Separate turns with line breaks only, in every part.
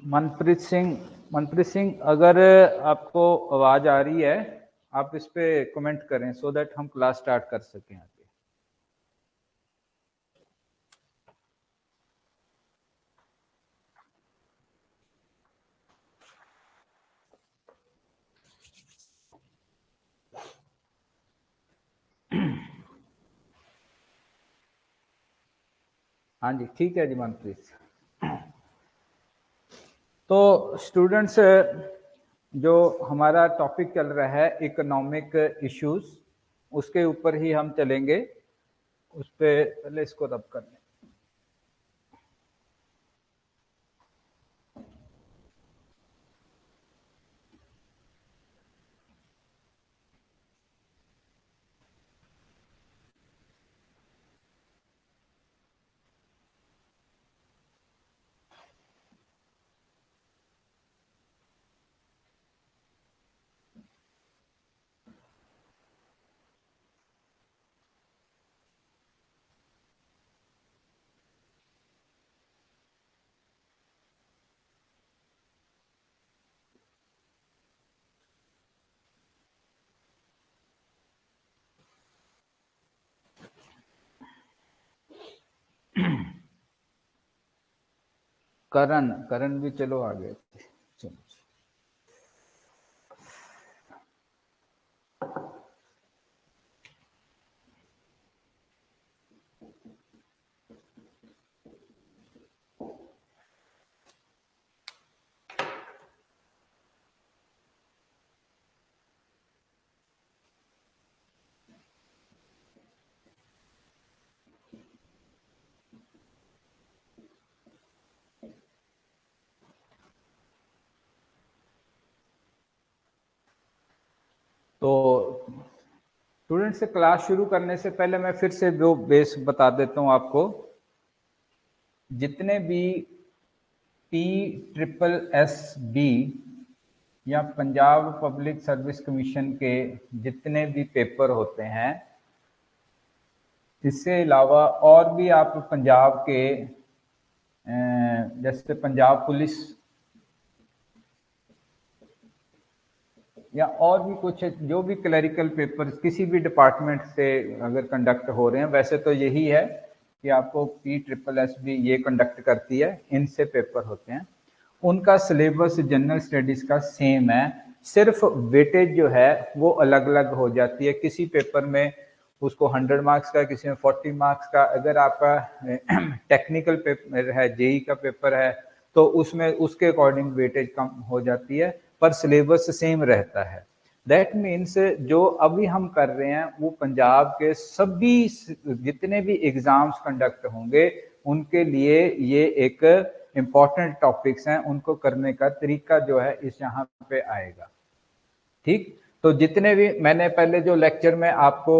मनप्रीत सिंह, अगर आपको आवाज आ रही है, आप इस पे कमेंट करें सो दैट हम क्लास स्टार्ट कर सकें आगे। हाँ जी, ठीक है जी मनप्रीत। तो स्टूडेंट्स, जो हमारा टॉपिक चल रहा है इकोनॉमिक इश्यूज, उसके ऊपर ही हम चलेंगे। उस पे पहले इसको रब कर लें। करण भी चलो आगे। चलो। तो स्टूडेंट से क्लास शुरू करने से पहले मैं फिर से जो बेस बता देता हूं आपको। जितने भी PSSB या पंजाब पब्लिक सर्विस कमीशन के जितने भी पेपर होते हैं, इससे अलावा और भी आप पंजाब के जैसे पंजाब पुलिस या और भी कुछ जो भी क्लरिकल पेपर किसी भी डिपार्टमेंट से अगर कंडक्ट हो रहे हैं, वैसे तो यही है कि आपको PSSB ये कंडक्ट करती है, इनसे पेपर होते हैं। उनका सिलेबस जनरल स्टडीज का सेम है, सिर्फ वेटेज जो है वो अलग अलग हो जाती है। किसी पेपर में उसको 100 मार्क्स का, किसी में 40 मार्क्स का। अगर आपका टेक्निकल पेपर है, जेई का पेपर है, तो उसमें उसके अकॉर्डिंग वेटेज कम हो जाती है, पर सिलेबस सेम रहता है। दैट मीन्स जो अभी हम कर रहे हैं वो पंजाब के सभी जितने भी एग्जाम्स कंडक्ट होंगे उनके लिए ये एक इम्पॉर्टेंट टॉपिक्स हैं, उनको करने का तरीका जो है इस यहाँ पे आएगा। ठीक, तो जितने भी मैंने पहले जो लेक्चर में आपको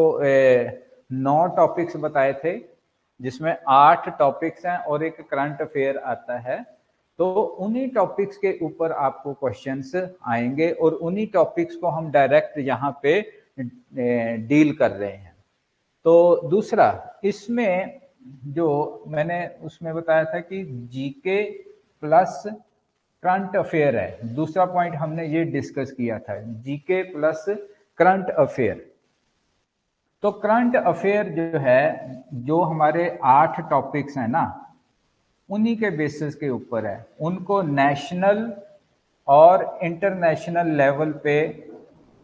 9 टॉपिक्स बताए थे, जिसमें 8 टॉपिक्स हैं और एक करंट अफेयर आता है, तो उन्हीं टॉपिक्स के ऊपर आपको क्वेश्चंस आएंगे और उन्हीं टॉपिक्स को हम डायरेक्ट यहाँ पे डील कर रहे हैं। तो दूसरा, इसमें जो मैंने उसमें बताया था कि जीके प्लस करंट अफेयर है, दूसरा पॉइंट हमने ये डिस्कस किया था, जीके प्लस करंट अफेयर। तो करंट अफेयर जो है, जो हमारे 8 टॉपिक्स हैं ना, उन्हीं के बेसिस के ऊपर है। उनको नेशनल और इंटरनेशनल लेवल पे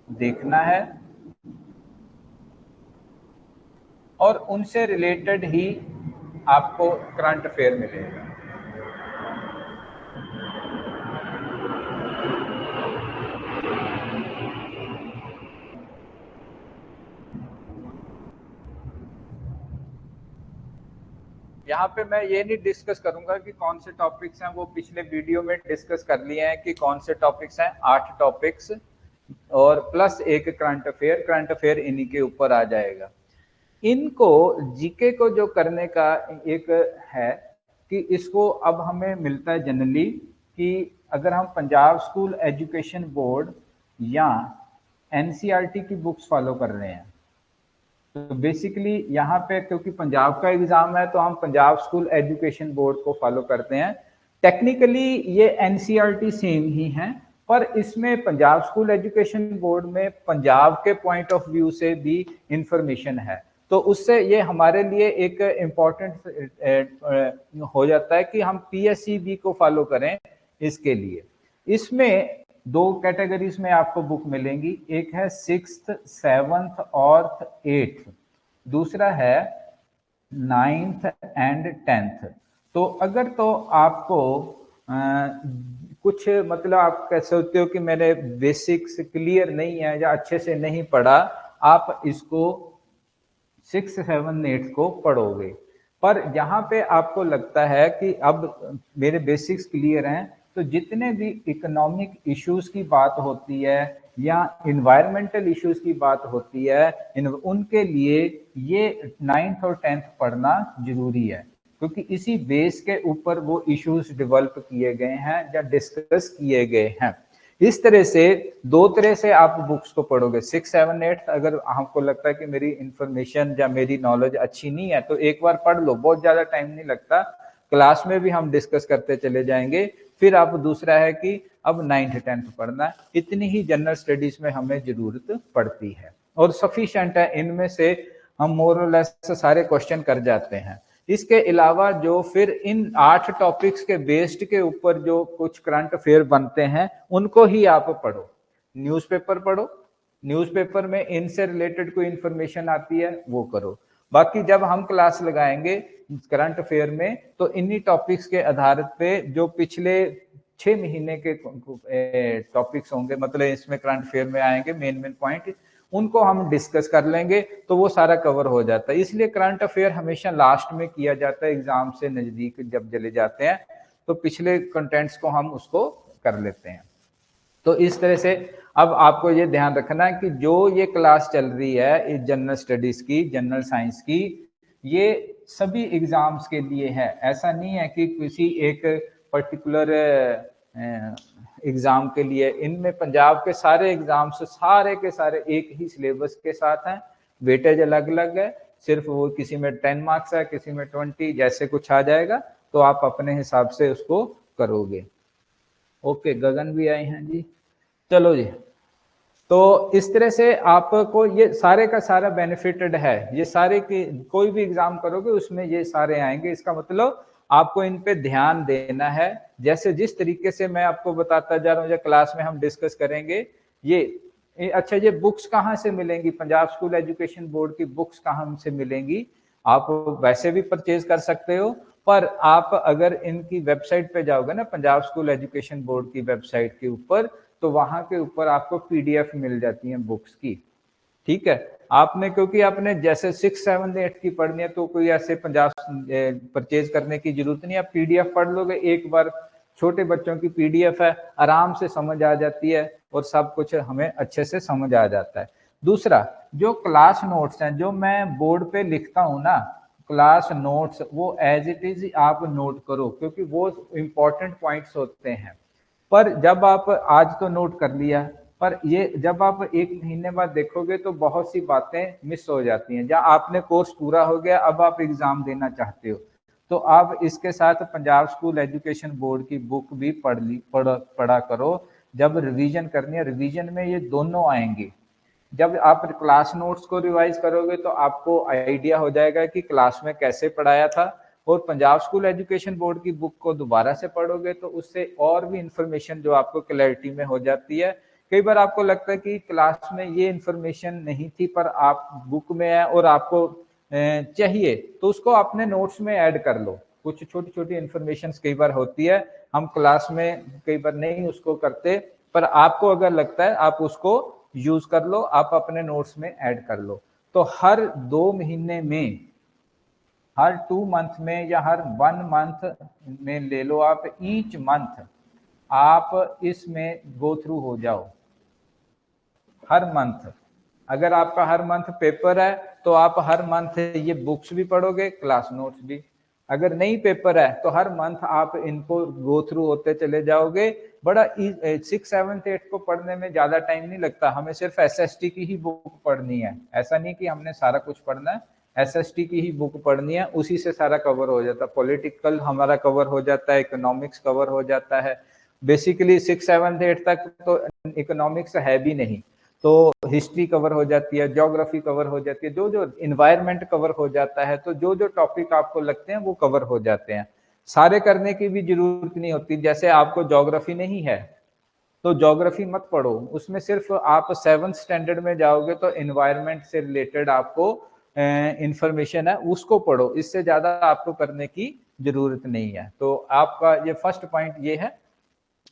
देखना है और उनसे रिलेटेड ही आपको करंट अफेयर मिलेगा। यहाँ पे मैं ये नहीं डिस्कस करूंगा कि कौन से टॉपिक्स हैं, वो पिछले वीडियो में डिस्कस कर लिए हैं कि कौन से टॉपिक्स हैं। 8 टॉपिक्स और प्लस एक करंट अफेयर इन्हीं के ऊपर आ जाएगा। इनको जीके को जो करने का एक है कि इसको अब हमें मिलता है जनरली कि अगर हम पंजाब स्कूल एजुकेशन बोर्ड या एनसीईआरटी की बुक्स फॉलो कर रहे हैं, तो बेसिकली यहाँ पे क्योंकि पंजाब का एग्जाम है तो हम पंजाब स्कूल एजुकेशन बोर्ड को फॉलो करते हैं। टेक्निकली ये एनसीईआरटी सेम ही है, पर इसमें पंजाब स्कूल एजुकेशन बोर्ड में पंजाब के पॉइंट ऑफ व्यू से भी इंफॉर्मेशन है, तो उससे ये हमारे लिए एक इम्पॉर्टेंट हो जाता है कि हम पीएसईबी को फॉलो करें। इसके लिए इसमें दो कैटेगरीज में आपको बुक मिलेंगी, एक है 6th 7th और 8th, दूसरा है 9th एंड 10th। तो अगर तो आपको कुछ मतलब आप कह सकते हो कि मैंने बेसिक्स क्लियर नहीं है या अच्छे से नहीं पढ़ा, आप इसको 6, 7, 8 को पढ़ोगे। पर यहाँ पे आपको लगता है कि अब मेरे बेसिक्स क्लियर हैं, तो जितने भी इकोनॉमिक इश्यूज की बात होती है या इन्वायरमेंटल इश्यूज की बात होती है, उनके लिए ये 9th और 10th पढ़ना जरूरी है, क्योंकि इसी बेस के ऊपर वो इश्यूज डेवलप किए गए हैं या डिस्कस किए गए हैं। इस तरह से दो तरह से आप बुक्स को पढ़ोगे। 6, 7, 8 अगर आपको लगता है कि मेरी इंफॉर्मेशन या मेरी नॉलेज अच्छी नहीं है तो एक बार पढ़ लो, बहुत ज्यादा टाइम नहीं लगता, क्लास में भी हम डिस्कस करते चले जाएंगे। फिर आप दूसरा है कि अब 9th 10th पढ़ना है, इतनी ही जनरल स्टडीज में हमें जरूरत पड़ती है और सफिशिएंट है, इनमें से हम मोर और लेस सारे क्वेश्चन कर जाते हैं। इसके अलावा जो फिर इन 8 टॉपिक्स के बेस्ड के ऊपर जो कुछ करंट अफेयर बनते हैं उनको ही आप पढ़ो। न्यूज़पेपर पढ़ो, न्यूज़पेपर में इनसे रिलेटेड कोई इंफॉर्मेशन आती है वो करो। बाकी जब हम क्लास लगाएंगे करंट अफेयर में तो इन्हीं टॉपिक्स के आधार पे जो पिछले 6 महीने के टॉपिक्स होंगे, मतलब इसमें करंट अफेयर में आएंगे मेन पॉइंट, उनको हम डिस्कस कर लेंगे तो वो सारा कवर हो जाता है। इसलिए करंट अफेयर हमेशा लास्ट में किया जाता है, एग्जाम से नजदीक जब चले जाते हैं तो पिछले कंटेंट्स को हम उसको कर लेते हैं। तो इस तरह से अब आपको ये ध्यान रखना है कि जो ये क्लास चल रही है इस जनरल स्टडीज की, जनरल साइंस की, ये सभी एग्जाम्स के लिए है। ऐसा नहीं है कि किसी एक पर्टिकुलर एग्जाम के लिए। इनमें पंजाब के सारे एग्जाम्स सारे के सारे एक ही सिलेबस के साथ हैं, वेटेज अलग अलग है, सिर्फ वो किसी में 10 मार्क्स है, किसी में 20, जैसे कुछ आ जाएगा तो आप अपने हिसाब से उसको करोगे। ओके, गगन भी आए हैं जी, चलो जी। तो इस तरह से आपको ये सारे का सारा बेनिफिटेड है, ये सारे की कोई भी एग्जाम करोगे उसमें ये सारे आएंगे। इसका मतलब आपको इन पे ध्यान देना है, जैसे जिस तरीके से मैं आपको बताता जा रहा हूँ, क्लास में हम डिस्कस करेंगे। अच्छा, ये बुक्स कहाँ से मिलेंगी? पंजाब स्कूल एजुकेशन बोर्ड की बुक्स कहाँ से मिलेंगी? आप वैसे भी परचेज कर सकते हो, पर आप अगर इनकी वेबसाइट पे जाओगे ना, पंजाब स्कूल एजुकेशन बोर्ड की वेबसाइट के ऊपर, तो वहां के ऊपर आपको पीडीएफ मिल जाती है बुक्स की। ठीक है, आपने क्योंकि आपने जैसे 6, 7, 8 की पढ़नी है तो कोई ऐसे पंजाब परचेज करने की जरूरत नहीं, आप पीडीएफ पढ़ लोगे एक बार। छोटे बच्चों की पीडीएफ है, आराम से समझ आ जाती है और सब कुछ हमें अच्छे से समझ आ जाता है। दूसरा, जो क्लास नोट्स हैं जो मैं बोर्ड पे लिखता हूँ ना, क्लास नोट्स, वो एज इट इज आप नोट करो, क्योंकि वो इंपॉर्टेंट पॉइंट्स होते हैं। पर जब आप आज तो नोट कर लिया, पर ये जब आप 1 महीने बाद देखोगे तो बहुत सी बातें मिस हो जाती हैं। जहाँ आपने कोर्स पूरा हो गया, अब आप एग्जाम देना चाहते हो, तो आप इसके साथ पंजाब स्कूल एजुकेशन बोर्ड की बुक भी पढ़ा करो। जब रिवीजन करनी है, रिवीजन में ये दोनों आएंगे। जब आप क्लास नोट्स को रिवाइज करोगे तो आपको आइडिया हो जाएगा कि क्लास में कैसे पढ़ाया था, और पंजाब स्कूल एजुकेशन बोर्ड की बुक को दोबारा से पढ़ोगे तो उससे और भी इंफॉर्मेशन जो आपको क्लैरिटी में हो जाती है। कई बार आपको लगता है कि क्लास में ये इंफॉर्मेशन नहीं थी, पर आप बुक में है और आपको चाहिए, तो उसको अपने नोट्स में ऐड कर लो। कुछ छोटी छोटी इंफॉर्मेशन कई बार होती है, हम क्लास में कई बार नहीं उसको करते, पर आपको अगर लगता है आप उसको यूज कर लो, आप अपने नोट्स में ऐड कर लो। तो हर 2 महीने में, हर 2 मंथ में या हर 1 मंथ में ले लो आप, ईच मंथ आप इसमें गो थ्रू हो जाओ। हर मंथ, अगर आपका हर मंथ पेपर है तो आप हर मंथ ये बुक्स भी पढ़ोगे, क्लास नोट्स भी। अगर नहीं पेपर है तो हर मंथ आप इनको गो थ्रू होते चले जाओगे। बड़ा 6, 7, 8 को पढ़ने में ज्यादा टाइम नहीं लगता, हमें सिर्फ एसएसटी की ही बुक पढ़नी है। ऐसा नहीं कि हमने सारा कुछ पढ़ना है, SST की ही बुक पढ़नी है, उसी से सारा कवर हो जाता है। पॉलिटिकल हमारा कवर हो जाता है, इकोनॉमिक्स कवर हो जाता है। बेसिकली 6, 7, 8 तक तो इकोनॉमिक्स है भी नहीं, तो हिस्ट्री कवर हो जाती है, ज्योग्राफी कवर हो जाती है, जो जो इन्वायरमेंट कवर हो जाता है, तो जो जो टॉपिक आपको लगते हैं वो कवर हो जाते हैं। सारे करने की भी जरूरत नहीं होती। जैसे आपको ज्योग्राफी नहीं है तो ज्योग्राफी मत पढ़ो, उसमें सिर्फ आप 7th स्टैंडर्ड में जाओगे तो इन्वायरमेंट से रिलेटेड आपको इंफॉर्मेशन है उसको पढ़ो, इससे ज्यादा आपको करने की जरूरत नहीं है। तो आपका ये फर्स्ट पॉइंट ये है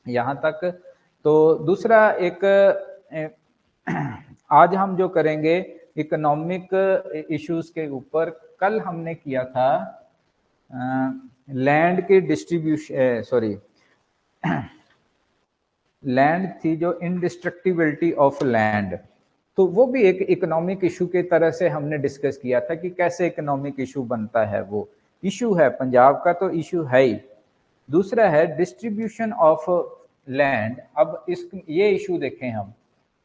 यहाँ तक। तो दूसरा एक आज हम जो करेंगे इकोनॉमिक इश्यूज के ऊपर, कल हमने किया था लैंड के डिस्ट्रीब्यूशन, सॉरी लैंड थी जो इनडिस्ट्रक्टिबिलिटी ऑफ लैंड, तो वो भी एक इकोनॉमिक इशू के तरह से हमने डिस्कस किया था कि कैसे इकोनॉमिक इशू बनता है। वो इशू है पंजाब का, तो इशू है ही। दूसरा है डिस्ट्रीब्यूशन ऑफ लैंड। अब इस ये इशू देखें हम,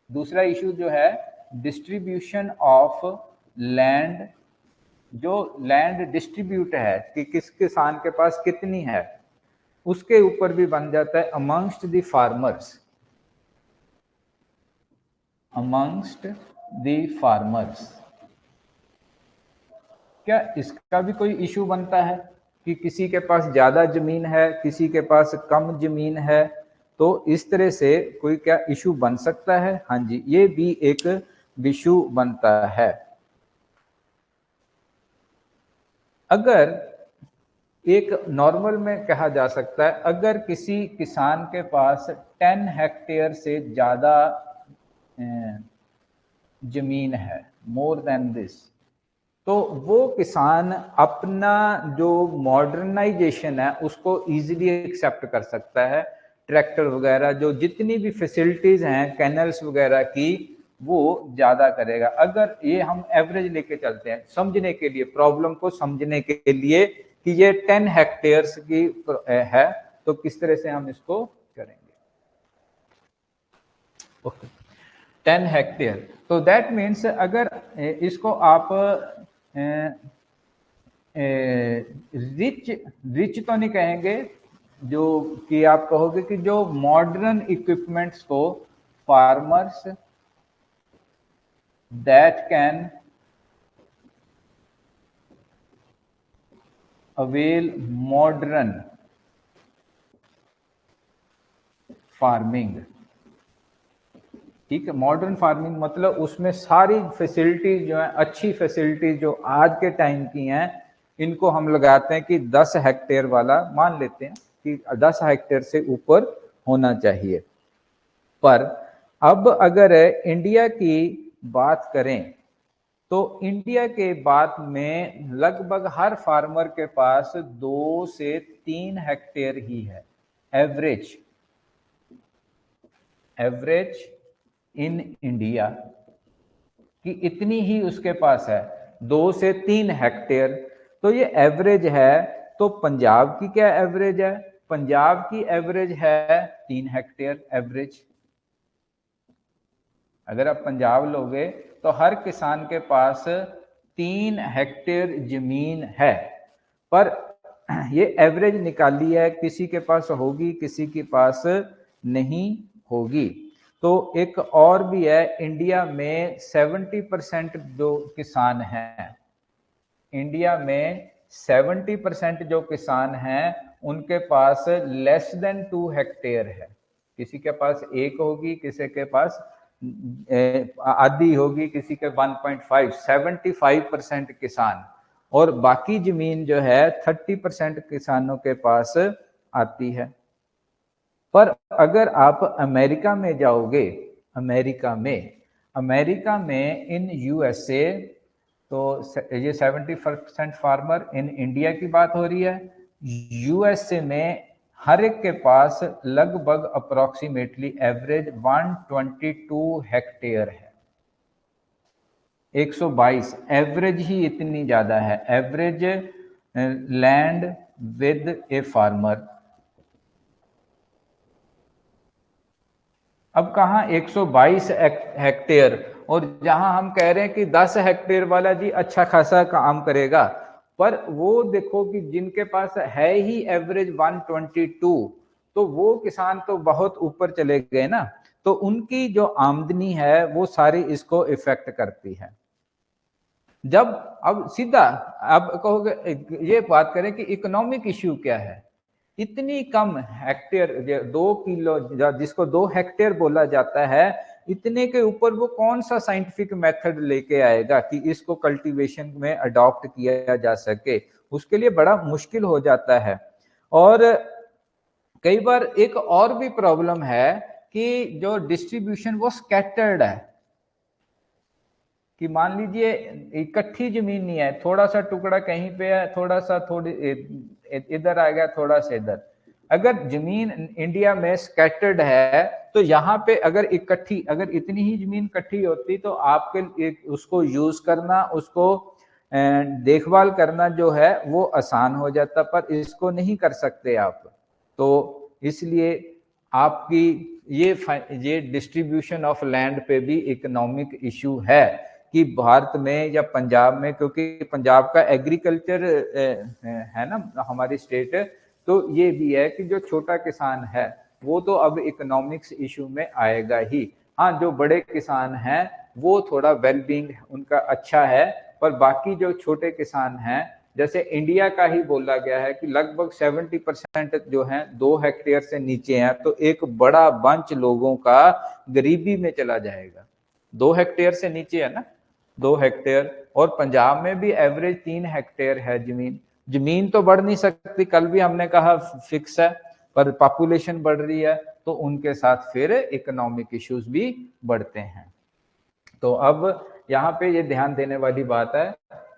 दूसरा इशू जो है डिस्ट्रीब्यूशन ऑफ लैंड, जो लैंड डिस्ट्रीब्यूट है कि किस किसान के पास कितनी है, उसके ऊपर भी बन जाता है amongst the farmers, amongst the farmers. क्या इसका भी कोई इशू बनता है कि किसी के पास ज्यादा जमीन है, किसी के पास कम जमीन है, तो इस तरह से कोई क्या इशू बन सकता है? हाँ जी, ये भी एक इशू बनता है। अगर एक नॉर्मल में कहा जा सकता है, अगर किसी किसान के पास 10 हेक्टेयर से ज्यादा जमीन है, मोर देन दिस, तो वो किसान अपना जो मॉडर्नाइजेशन है उसको इजीली एक्सेप्ट कर सकता है। ट्रैक्टर वगैरह जो जितनी भी फैसिलिटीज हैं कैनल्स वगैरह की, वो ज्यादा करेगा। अगर ये हम एवरेज लेके चलते हैं समझने के लिए, प्रॉब्लम को समझने के लिए कि ये 10 हेक्टेयर्स की है, तो किस तरह से हम इसको करेंगे। ओके, 10 हेक्टेयर, तो दैट मीन्स अगर इसको आप रिच रिच तो नहीं कहेंगे, जो कि आप कहोगे कि जो मॉडर्न इक्विपमेंट्स को farmers that can avail modern farming. ठीक है, मॉडर्न फार्मिंग मतलब उसमें सारी फैसिलिटीज जो है, अच्छी फैसिलिटीज जो आज के टाइम की हैं, इनको हम लगाते हैं कि 10 हेक्टेयर वाला मान लेते हैं कि 10 हेक्टेयर से ऊपर होना चाहिए। पर अब अगर इंडिया की बात करें तो इंडिया के बात में लगभग हर फार्मर के पास 2 से 3 हेक्टेयर ही है, एवरेज इन इंडिया कि इतनी ही उसके पास है, 2 से 3 हेक्टेयर। तो ये एवरेज है। तो पंजाब की क्या एवरेज है? पंजाब की एवरेज है 3 हेक्टेयर एवरेज। अगर आप पंजाब लोगे तो हर किसान के पास 3 हेक्टेयर जमीन है, पर ये एवरेज निकाली है, किसी के पास होगी किसी के पास नहीं होगी। तो एक और भी है, इंडिया में 70% जो किसान हैं, इंडिया में 70% जो किसान हैं उनके पास लेस देन 2 हेक्टेयर है। किसी के पास 1 होगी, किसी के पास आधी होगी, किसी के 1.5, 75% किसान, और बाकी जमीन जो है 30% किसानों के पास आती है। पर अगर आप अमेरिका में जाओगे, अमेरिका में इन यूएसए, तो ये 70% फार्मर, इन इंडिया की बात हो रही है। यूएसए में हर एक के पास लगभग अप्रोक्सीमेटली एवरेज 122 हेक्टेयर है। 122 एवरेज ही इतनी ज्यादा है, average land with a farmer. अब कहाँ 122 हेक्टेयर और जहां हम कह रहे हैं कि 10 हेक्टेयर वाला जी अच्छा खासा काम करेगा, पर वो देखो कि जिनके पास है ही एवरेज 122, तो वो किसान तो बहुत ऊपर चले गए ना, तो उनकी जो आमदनी है वो सारी इसको इफेक्ट करती है। जब अब सीधा अब कहोगे, ये बात करें कि इकोनॉमिक इश्यू क्या है, इतनी कम हेक्टेयर, 2 किलो जिसको 2 हेक्टेयर बोला जाता है, इतने के ऊपर वो कौन सा साइंटिफिक मेथड लेके आएगा कि इसको कल्टीवेशन में अडॉप्ट किया जा सके, उसके लिए बड़ा मुश्किल हो जाता है। और कई बार एक और भी प्रॉब्लम है कि जो डिस्ट्रीब्यूशन वो स्कैटर्ड है, कि मान लीजिए इकट्ठी जमीन नहीं है, थोड़ा सा टुकड़ा कहीं पे है, थोड़ा सा थोड़ी इधर आ गया, थोड़ा सा इधर। अगर जमीन इंडिया में स्कैटर्ड है, तो यहाँ पे अगर इतनी ही जमीन इकट्ठी होती तो आपके उसको यूज करना, उसको देखभाल करना जो है वो आसान हो जाता, पर इसको नहीं कर सकते आप। तो इसलिए आपकी ये डिस्ट्रीब्यूशन ऑफ लैंड पे भी इकोनॉमिक इशू है कि भारत में या पंजाब में, क्योंकि पंजाब का एग्रीकल्चर है ना हमारी स्टेट, तो ये भी है कि जो छोटा किसान है वो तो अब इकोनॉमिक्स इशू में आएगा ही। हाँ, जो बड़े किसान हैं वो थोड़ा वेलबींग उनका अच्छा है, पर बाकी जो छोटे किसान हैं, जैसे इंडिया का ही बोला गया है कि लगभग 70% जो है 2 हेक्टेयर से नीचे हैं, तो एक बड़ा बंच लोगों का गरीबी में चला जाएगा। 2 हेक्टेयर से नीचे है ना, 2 हेक्टेयर, और पंजाब में भी एवरेज 3 हेक्टेयर है जमीन। जमीन तो बढ़ नहीं सकती, कल भी हमने कहा फिक्स है, पर पॉपुलेशन बढ़ रही है, तो उनके साथ फिर इकोनॉमिक इश्यूज भी बढ़ते हैं। तो अब यहाँ पे ये ध्यान देने वाली बात है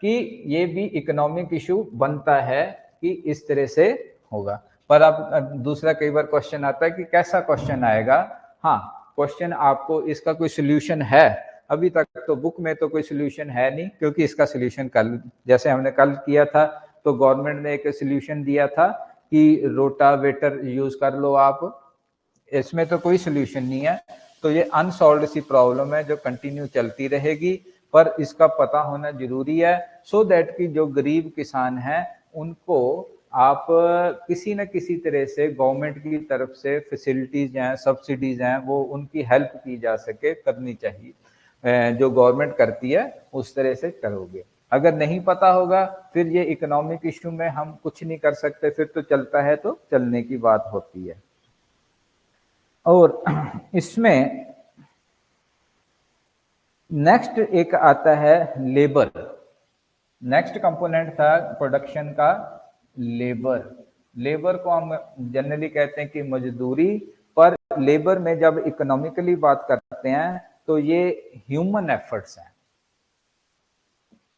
कि ये भी इकोनॉमिक इशू बनता है कि इस तरह से होगा। पर अब दूसरा कई बार क्वेश्चन आता है कि कैसा क्वेश्चन आएगा। हाँ, क्वेश्चन आपको इसका कोई सोल्यूशन है, अभी तक तो बुक में तो कोई सोल्यूशन है नहीं, क्योंकि इसका सोल्यूशन कल, जैसे हमने कल किया था, तो गवर्नमेंट ने एक सोल्यूशन दिया था कि रोटावेटर यूज कर लो आप, इसमें तो कोई सोल्यूशन नहीं है। तो ये अनसॉल्व्ड सी प्रॉब्लम है जो कंटिन्यू चलती रहेगी, पर इसका पता होना जरूरी है, सो दैट कि जो गरीब किसान हैं उनको आप किसी न किसी तरह से गवर्नमेंट की तरफ से फैसिलिटीज हैं, सब्सिडीज हैं, वो उनकी हेल्प की जा सके, करनी चाहिए। जो गवर्नमेंट करती है उस तरह से करोगे। अगर नहीं पता होगा फिर ये इकोनॉमिक इश्यू में हम कुछ नहीं कर सकते, फिर तो चलता है तो चलने की बात होती है। और इसमें नेक्स्ट एक आता है लेबर। नेक्स्ट कंपोनेंट था प्रोडक्शन का लेबर। लेबर को हम जनरली कहते हैं कि मजदूरी, पर लेबर में जब इकोनॉमिकली बात करते हैं तो ये ह्यूमन एफर्ट्स हैं,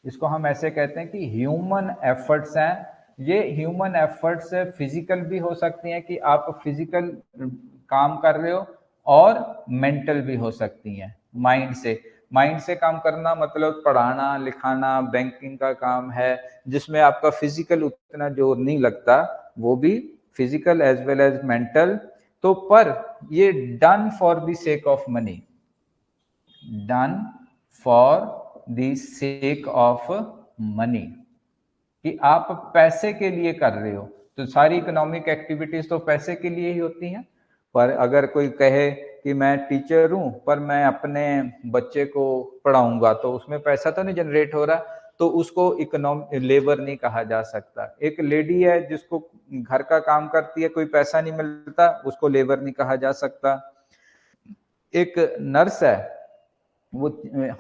इसको हम ऐसे कहते हैं कि ह्यूमन एफर्ट्स हैं। ये ह्यूमन एफर्ट्स फिजिकल भी हो सकती हैं कि आप फिजिकल काम कर रहे हो, और मेंटल भी हो सकती हैं, माइंड से काम करना, मतलब पढ़ाना लिखाना, बैंकिंग का काम है जिसमें आपका फिजिकल उतना जोर नहीं लगता, वो भी physical as well as mental. तो पर ये done for the sake of money, done for the sake of money, कि आप पैसे के लिए कर रहे हो, तो सारी इकोनॉमिक एक्टिविटीज तो पैसे के लिए ही होती हैं। पर अगर कोई कहे कि मैं टीचर हूं पर मैं अपने बच्चे को पढ़ाऊंगा, तो उसमें पैसा तो नहीं जनरेट हो रहा, तो उसको इकोनॉमिक लेबर नहीं कहा जा सकता। एक लेडी है जिसको घर का काम करती है, कोई पैसा नहीं मिलता, उसको लेबर नहीं कहा जा सकता। एक नर्स है, वो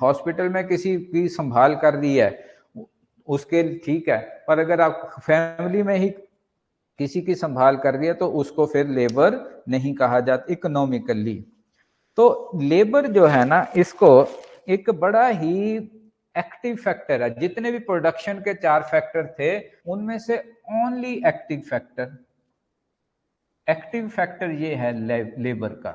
हॉस्पिटल में किसी की संभाल कर रही है, उसके ठीक है, पर अगर आप फैमिली में ही किसी की संभाल कर रही है तो उसको फिर लेबर नहीं कहा जाता इकोनॉमिकली। तो लेबर जो है ना, इसको एक बड़ा ही एक्टिव फैक्टर है। जितने भी प्रोडक्शन के 4 फैक्टर थे उनमें से ओनली एक्टिव फैक्टर ये है लेबर का,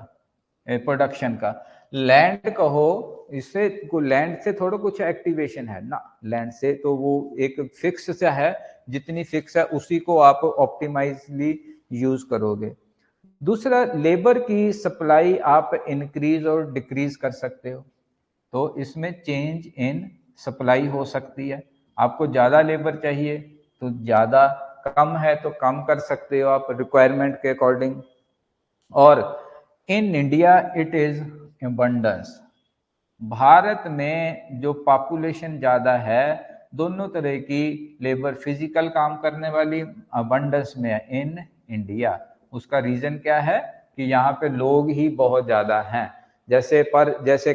प्रोडक्शन का। लैंड कहो, इससे लैंड से थोड़ा कुछ एक्टिवेशन है ना, लैंड से तो वो एक फिक्स सा है, जितनी फिक्स है उसी को आप ऑप्टिमाइजली यूज करोगे। दूसरा, लेबर की सप्लाई आप इंक्रीज और डिक्रीज कर सकते हो। तो इसमें चेंज इन सप्लाई हो सकती है। आपको ज़्यादा लेबर चाहिए तो ज़्यादा, कम है तो कम कर सकते हो आप रिक्वायरमेंट के अकॉर्डिंग। और in India it is abundance. Bharat में जो पॉपुलेशन ज़्यादा है, दोनों तरह की लेबर, फिजिकल काम करने वाली अबंडेंस में है इन इंडिया। उसका रीज़न क्या है कि यहाँ पे लोग ही बहुत ज़्यादा हैं। जैसे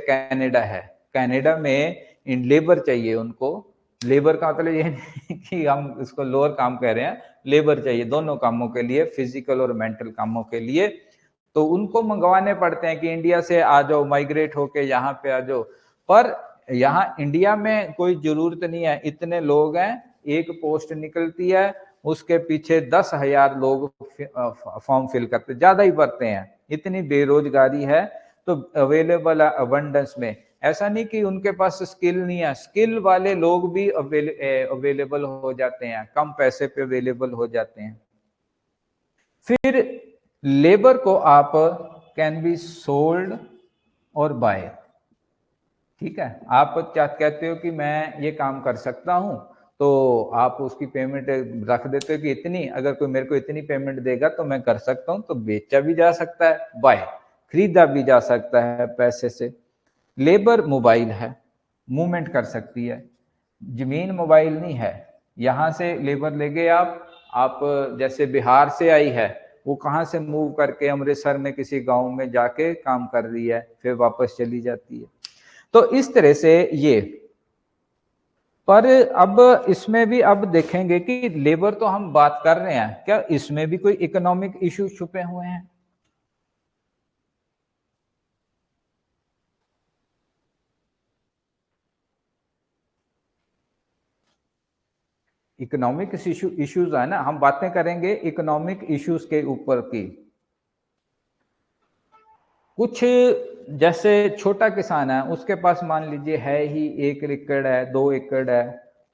कनाडा है, कनाडा में इन लेबर चाहिए उनको। लेबर का मतलब ये नहीं कि हम इसको लोअर काम कह रहे हैं, लेबर चाहिए दोनों कामों के लिए, फिजिकल और मेंटल कामों के लिए। तो उनको मंगवाने पड़ते हैं कि इंडिया से आ जाओ, माइग्रेट होके यहाँ पे आ जाओ। पर यहाँ इंडिया में कोई जरूरत नहीं है, इतने लोग हैं, एक पोस्ट निकलती है उसके पीछे 10,000 लोग फॉर्म फिल करते, ज्यादा ही भरते हैं, इतनी बेरोजगारी है। तो अवेलेबल है अबंडेंस में। ऐसा नहीं कि उनके पास स्किल नहीं है, स्किल वाले लोग भी अवेलेबल हो जाते हैं, कम पैसे पे अवेलेबल हो जाते हैं। फिर लेबर को आप कैन बी सोल्ड और बाय। ठीक है, आप क्या कहते हो कि मैं ये काम कर सकता हूं, तो आप उसकी पेमेंट रख देते हो कि इतनी, अगर कोई मेरे को इतनी पेमेंट देगा तो मैं कर सकता हूं, तो बेचा भी जा सकता है, बाय खरीदा भी जा सकता है पैसे से। लेबर मोबाइल है, मूवमेंट कर सकती है, जमीन मोबाइल नहीं है। यहाँ से लेबर ले गए आप जैसे बिहार से आई है, वो कहाँ से मूव करके अमृतसर में किसी गांव में जाके काम कर रही है, फिर वापस चली जाती है। तो इस तरह से ये, पर अब इसमें भी अब देखेंगे कि लेबर तो हम बात कर रहे हैं, क्या इसमें भी कोई इकोनॉमिक इश्यू छुपे हुए हैं? इकोनॉमिक इश्यूज है ना, हम बातें करेंगे इकोनॉमिक इश्यूज के ऊपर की। कुछ जैसे छोटा किसान है, उसके पास मान लीजिए है ही 1 एकड़ है, 2 एकड़ है,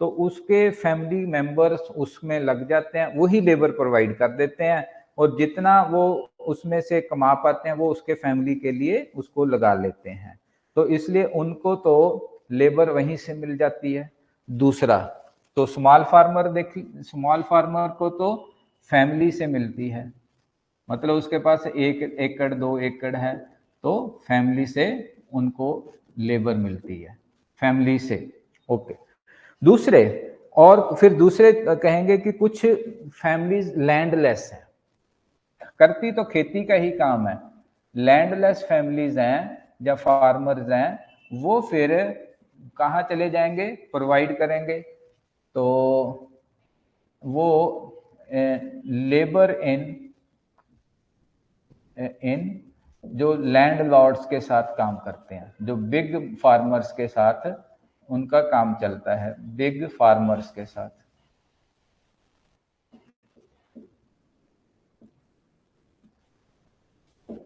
तो उसके फैमिली मेंबर्स उसमें लग जाते हैं, वही लेबर प्रोवाइड कर देते हैं, और जितना वो उसमें से कमा पाते हैं वो उसके फैमिली के लिए उसको लगा लेते हैं, तो इसलिए उनको तो लेबर वहीं से मिल जाती है। दूसरा, तो स्मॉल फार्मर देखिए, स्मॉल फार्मर को तो फैमिली से मिलती है, मतलब उसके पास 1 एकड़ 2 एकड़ है, तो फैमिली से उनको लेबर मिलती है, फैमिली से। ओके। दूसरे, और फिर दूसरे कहेंगे कि कुछ फैमिलीज लैंडलेस है, करती तो खेती का ही काम है, लैंडलेस फैमिलीज हैं या फार्मर्स हैं, वो फिर कहाँ चले जाएंगे, प्रोवाइड करेंगे, तो वो लेबर इन इन जो लैंड लॉर्ड्स के साथ काम करते हैं, जो बिग फार्मर्स के साथ उनका काम चलता है, बिग फार्मर्स के साथ।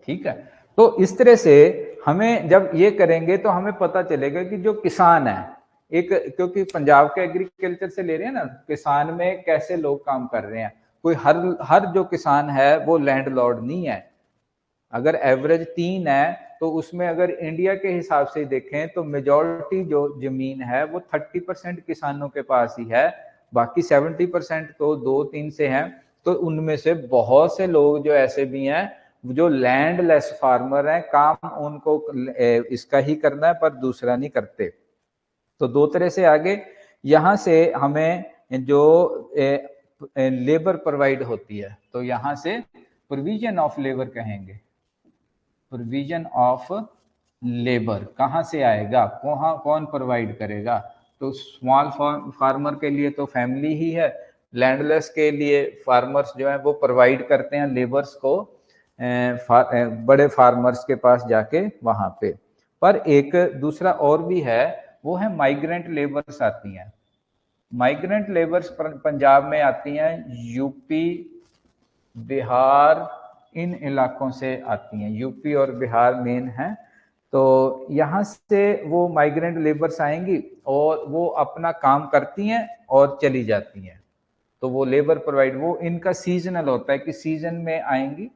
ठीक है, तो इस तरह से हमें जब ये करेंगे तो हमें पता चलेगा कि जो किसान है, एक, क्योंकि पंजाब के एग्रीकल्चर से ले रहे हैं ना, किसान में कैसे लोग काम कर रहे हैं, कोई हर हर जो किसान है वो लैंड लॉर्ड नहीं है। अगर एवरेज 3 है तो उसमें अगर इंडिया के हिसाब से देखें तो मेजॉरिटी जो जमीन है वो 30% किसानों के पास ही है, बाकी 70% तो 2-3 से हैं। तो उनमें से बहुत से लोग जो ऐसे भी हैं जो लैंडलेस फार्मर हैं, काम उनको इसका ही करना है पर दूसरा नहीं करते। तो दो तरह से आगे यहाँ से हमें जो लेबर प्रोवाइड होती है, तो यहाँ से प्रोविजन ऑफ लेबर कहेंगे, प्रोविजन ऑफ लेबर कहाँ से आएगा, कौन प्रोवाइड करेगा, तो स्मॉल फार्मर के लिए तो फैमिली ही है, लैंडलेस के लिए फार्मर्स जो है वो प्रोवाइड करते हैं लेबर्स को बड़े फार्मर्स के पास जाके वहां पे। पर एक दूसरा और भी है, वो है माइग्रेंट लेबर्स आती हैं, माइग्रेंट लेबर्स पंजाब में आती हैं, यूपी बिहार इन इलाकों से आती हैं, यूपी और बिहार मेन है। तो यहाँ से वो माइग्रेंट लेबर्स आएंगी और वो अपना काम करती हैं और चली जाती हैं, तो वो लेबर प्रोवाइड, वो इनका सीजनल होता है कि सीजन में आएंगी,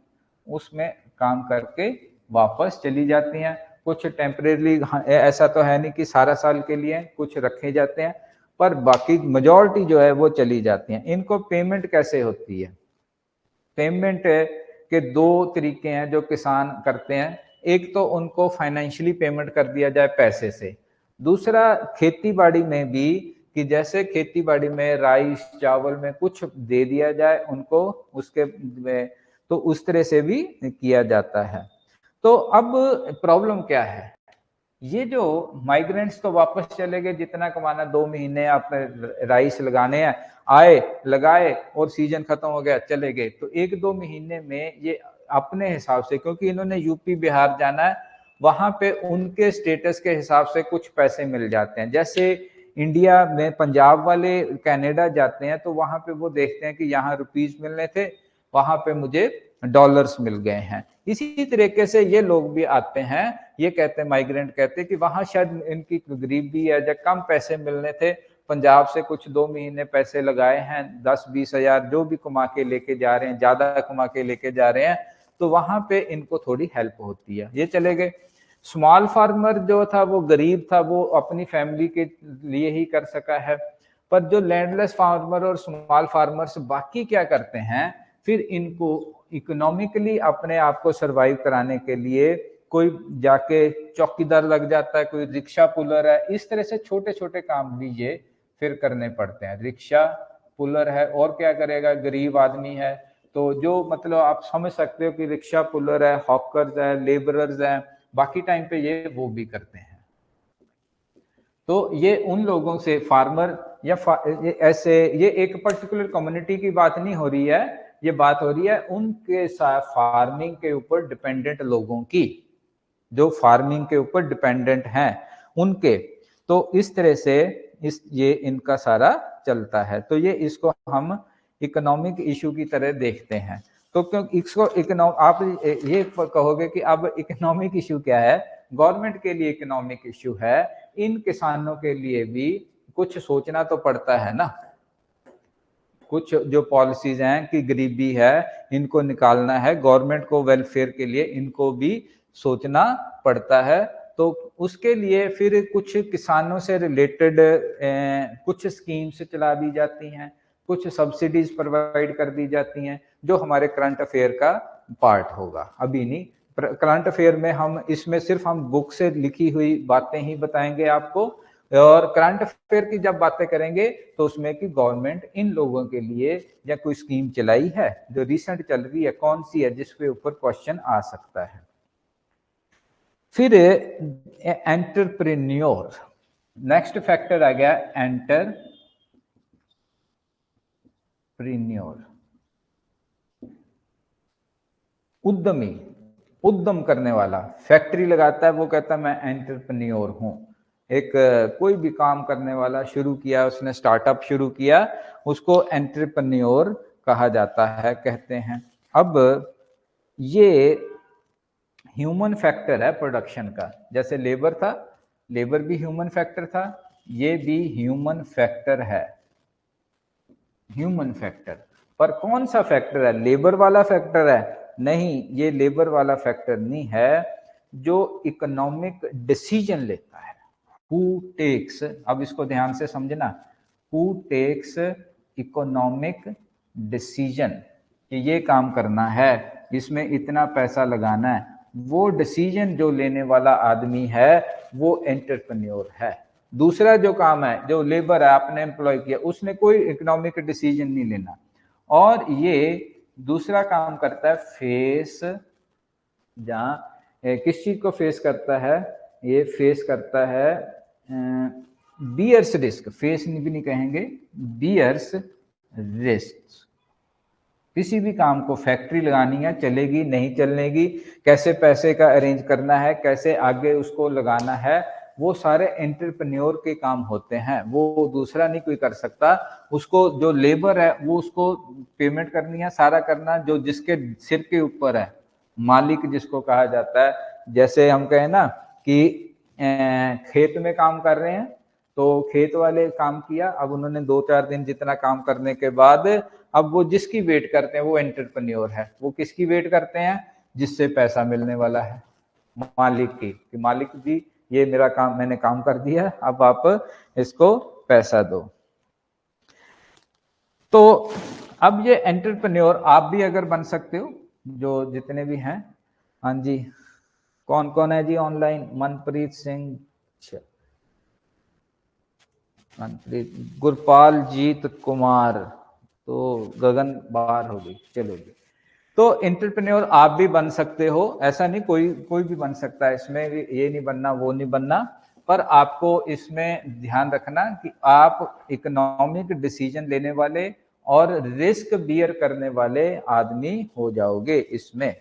उसमें काम करके वापस चली जाती हैं। कुछ टेम्परेरी, ऐसा तो है नहीं कि सारा साल के लिए, कुछ रखे जाते हैं, पर बाकी मेजॉरिटी जो है वो चली जाती हैं। इनको पेमेंट कैसे होती है? पेमेंट के दो तरीके हैं जो किसान करते हैं। एक तो उनको फाइनेंशियली पेमेंट कर दिया जाए पैसे से, दूसरा खेती बाड़ी में भी, कि जैसे खेती बाड़ी में राइस चावल में कुछ दे दिया जाए उनको उसके में, तो उस तरह से भी किया जाता है। तो अब प्रॉब्लम क्या है? ये जो माइग्रेंट्स तो वापस चले गए, जितना कमाना 2 महीने आपने राइस लगाने हैं, आए लगाए और सीजन खत्म हो गया चले गए। तो 1-2 महीने में ये अपने हिसाब से, क्योंकि इन्होंने यूपी बिहार जाना है, वहां पे उनके स्टेटस के हिसाब से कुछ पैसे मिल जाते हैं। जैसे इंडिया में पंजाब वाले कनाडा जाते हैं तो वहां पे वो देखते हैं कि यहाँ रुपीज मिलने थे, वहां पे मुझे डॉलर्स मिल गए हैं। इसी तरीके से ये लोग भी आते हैं, ये कहते हैं, माइग्रेंट कहते हैं कि वहां शायद इनकी गरीबी है, जब कम पैसे मिलने थे, पंजाब से कुछ 2 महीने पैसे लगाए हैं, 10-20 हजार जो भी कमा के लेके जा रहे हैं, ज्यादा कमा के लेके जा रहे हैं, तो वहां पे इनको थोड़ी हेल्प होती है, ये चले गए। स्मॉल फार्मर जो था वो गरीब था, वो अपनी फैमिली के लिए ही कर सका है। पर जो लैंडलेस फार्मर और स्मॉल फार्मर्स बाकी क्या करते हैं, फिर इनको इकोनॉमिकली अपने आप को सरवाइव कराने के लिए कोई जाके चौकीदार लग जाता है, कोई रिक्शा पुलर है, इस तरह से छोटे छोटे काम भी ये फिर करने पड़ते हैं। रिक्शा पुलर है, और क्या करेगा, गरीब आदमी है, तो जो मतलब आप समझ सकते हो कि रिक्शा पुलर है, हॉकर्स है, लेबरर्स हैं, बाकी टाइम पे ये वो भी करते हैं। तो ये उन लोगों से फार्मर या ये ऐसे, ये एक पर्टिकुलर कम्युनिटी की बात नहीं हो रही है, ये बात हो रही है उनके साथ फार्मिंग के ऊपर डिपेंडेंट लोगों की, जो फार्मिंग के ऊपर डिपेंडेंट हैं उनके। तो इस तरह से ये इनका सारा चलता है। तो ये इसको हम इकोनॉमिक इशू की तरह देखते हैं। तो क्योंकि इसको आप ये कहोगे कि अब इकोनॉमिक इशू क्या है? गवर्नमेंट के लिए इकोनॉमिक इशू है, इन किसानों के लिए भी कुछ सोचना तो पड़ता है ना। कुछ जो पॉलिसीज हैं कि गरीबी है, इनको निकालना है, गवर्नमेंट को वेलफेयर के लिए इनको भी सोचना पड़ता है। तो उसके लिए फिर कुछ किसानों से रिलेटेड कुछ स्कीम्स चला दी जाती हैं, कुछ सब्सिडीज प्रोवाइड कर दी जाती हैं, जो हमारे करंट अफेयर का पार्ट होगा। अभी नहीं, करंट अफेयर में हम इसमें सिर्फ हम बुक से लिखी हुई बातें ही बताएंगे आपको, और करंट अफेयर की जब बातें करेंगे तो उसमें कि गवर्नमेंट इन लोगों के लिए या कोई स्कीम चलाई है जो रिसेंट चल रही है, कौन सी है जिसके ऊपर क्वेश्चन आ सकता है। फिर एंटरप्रेन्योर, नेक्स्ट फैक्टर आ गया एंटरप्रेन्योर, उद्यमी, उद्यम करने वाला। फैक्ट्री लगाता है वो कहता है मैं एंटरप्रेन्योर हूं। एक कोई भी काम करने वाला शुरू किया, उसने स्टार्टअप शुरू किया, उसको एंटरप्रेन्योर कहा जाता है, कहते हैं। अब ये ह्यूमन फैक्टर है प्रोडक्शन का, जैसे लेबर था, लेबर भी ह्यूमन फैक्टर था, ये भी ह्यूमन फैक्टर है, ह्यूमन फैक्टर। पर कौन सा फैक्टर है? लेबर वाला फैक्टर है? नहीं, ये लेबर वाला फैक्टर नहीं है, जो इकोनॉमिक डिसीजन लेता है। हु टेक्स, अब इसको ध्यान से समझना, हु टेक्स इकोनॉमिक डिसीजन कि ये काम करना है, इसमें इतना पैसा लगाना है, वो डिसीजन जो लेने वाला आदमी है वो एंटरप्रेन्योर है। दूसरा जो काम है, जो लेबर है, आपने एम्प्लॉय किया, उसने कोई इकोनॉमिक डिसीजन नहीं लेना। और ये दूसरा काम करता है फेस, जहां किस चीज को फेस करता है? ये फेस करता है बियर्स रिस्क, फेस भी नहीं कहेंगे, बियर्स रिस्क। किसी भी काम को, फैक्ट्री लगानी है, चलेगी नहीं चलेगी, कैसे पैसे का अरेंज करना है, कैसे आगे उसको लगाना है, वो सारे एंटरप्रेन्योर के काम होते हैं, वो दूसरा नहीं कोई कर सकता। उसको जो लेबर है वो उसको पेमेंट करनी है, सारा करना जो जिसके सिर के ऊपर है, मालिक जिसको कहा जाता है। जैसे हम कहें ना कि खेत में काम कर रहे हैं, तो खेत वाले काम किया, अब उन्होंने 2-4 दिन जितना काम करने के बाद अब वो जिसकी वेट करते हैं वो एंटरप्रेन्योर है। वो किसकी वेट करते हैं? जिससे पैसा मिलने वाला है। मालिक की, कि मालिक जी ये मेरा काम, मैंने काम कर दिया, अब आप इसको पैसा दो। तो अब ये एंटरप्रेन्योर आप भी अगर बन सकते हो, जो जितने भी हैं। हाँ जी, कौन कौन है जी ऑनलाइन? मनप्रीत सिंह, मनप्रीत, गुरपाल जीत कुमार, तो गगन बाहर हो गई, चलो जी। तो एंटरप्रेन्योर आप भी बन सकते हो, ऐसा नहीं, कोई कोई भी बन सकता है इसमें, ये नहीं बनना वो नहीं बनना, पर आपको इसमें ध्यान रखना कि आप इकोनॉमिक डिसीजन लेने वाले और रिस्क बियर करने वाले आदमी हो जाओगे इसमें।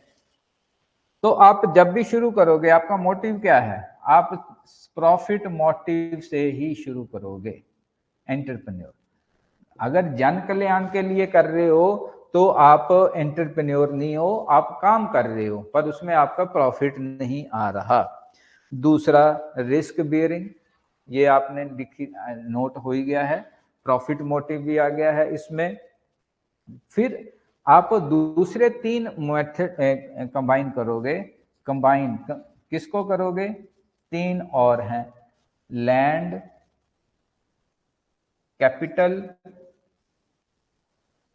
तो आप जब भी शुरू करोगे, आपका मोटिव क्या है? आप प्रॉफिट मोटिव से ही शुरू करोगे एंटरप्रेन्योर। अगर जन कल्याण के लिए कर रहे हो तो आप एंटरप्रेन्योर नहीं हो, आप काम कर रहे हो पर उसमें आपका प्रॉफिट नहीं आ रहा। दूसरा, रिस्क बियरिंग, ये आपने लिखी, नोट हो ही गया है, प्रॉफिट मोटिव भी आ गया है इसमें। फिर आप दूसरे 3 मेथड कंबाइन करोगे। कंबाइन किसको करोगे? 3 और हैं, लैंड, कैपिटल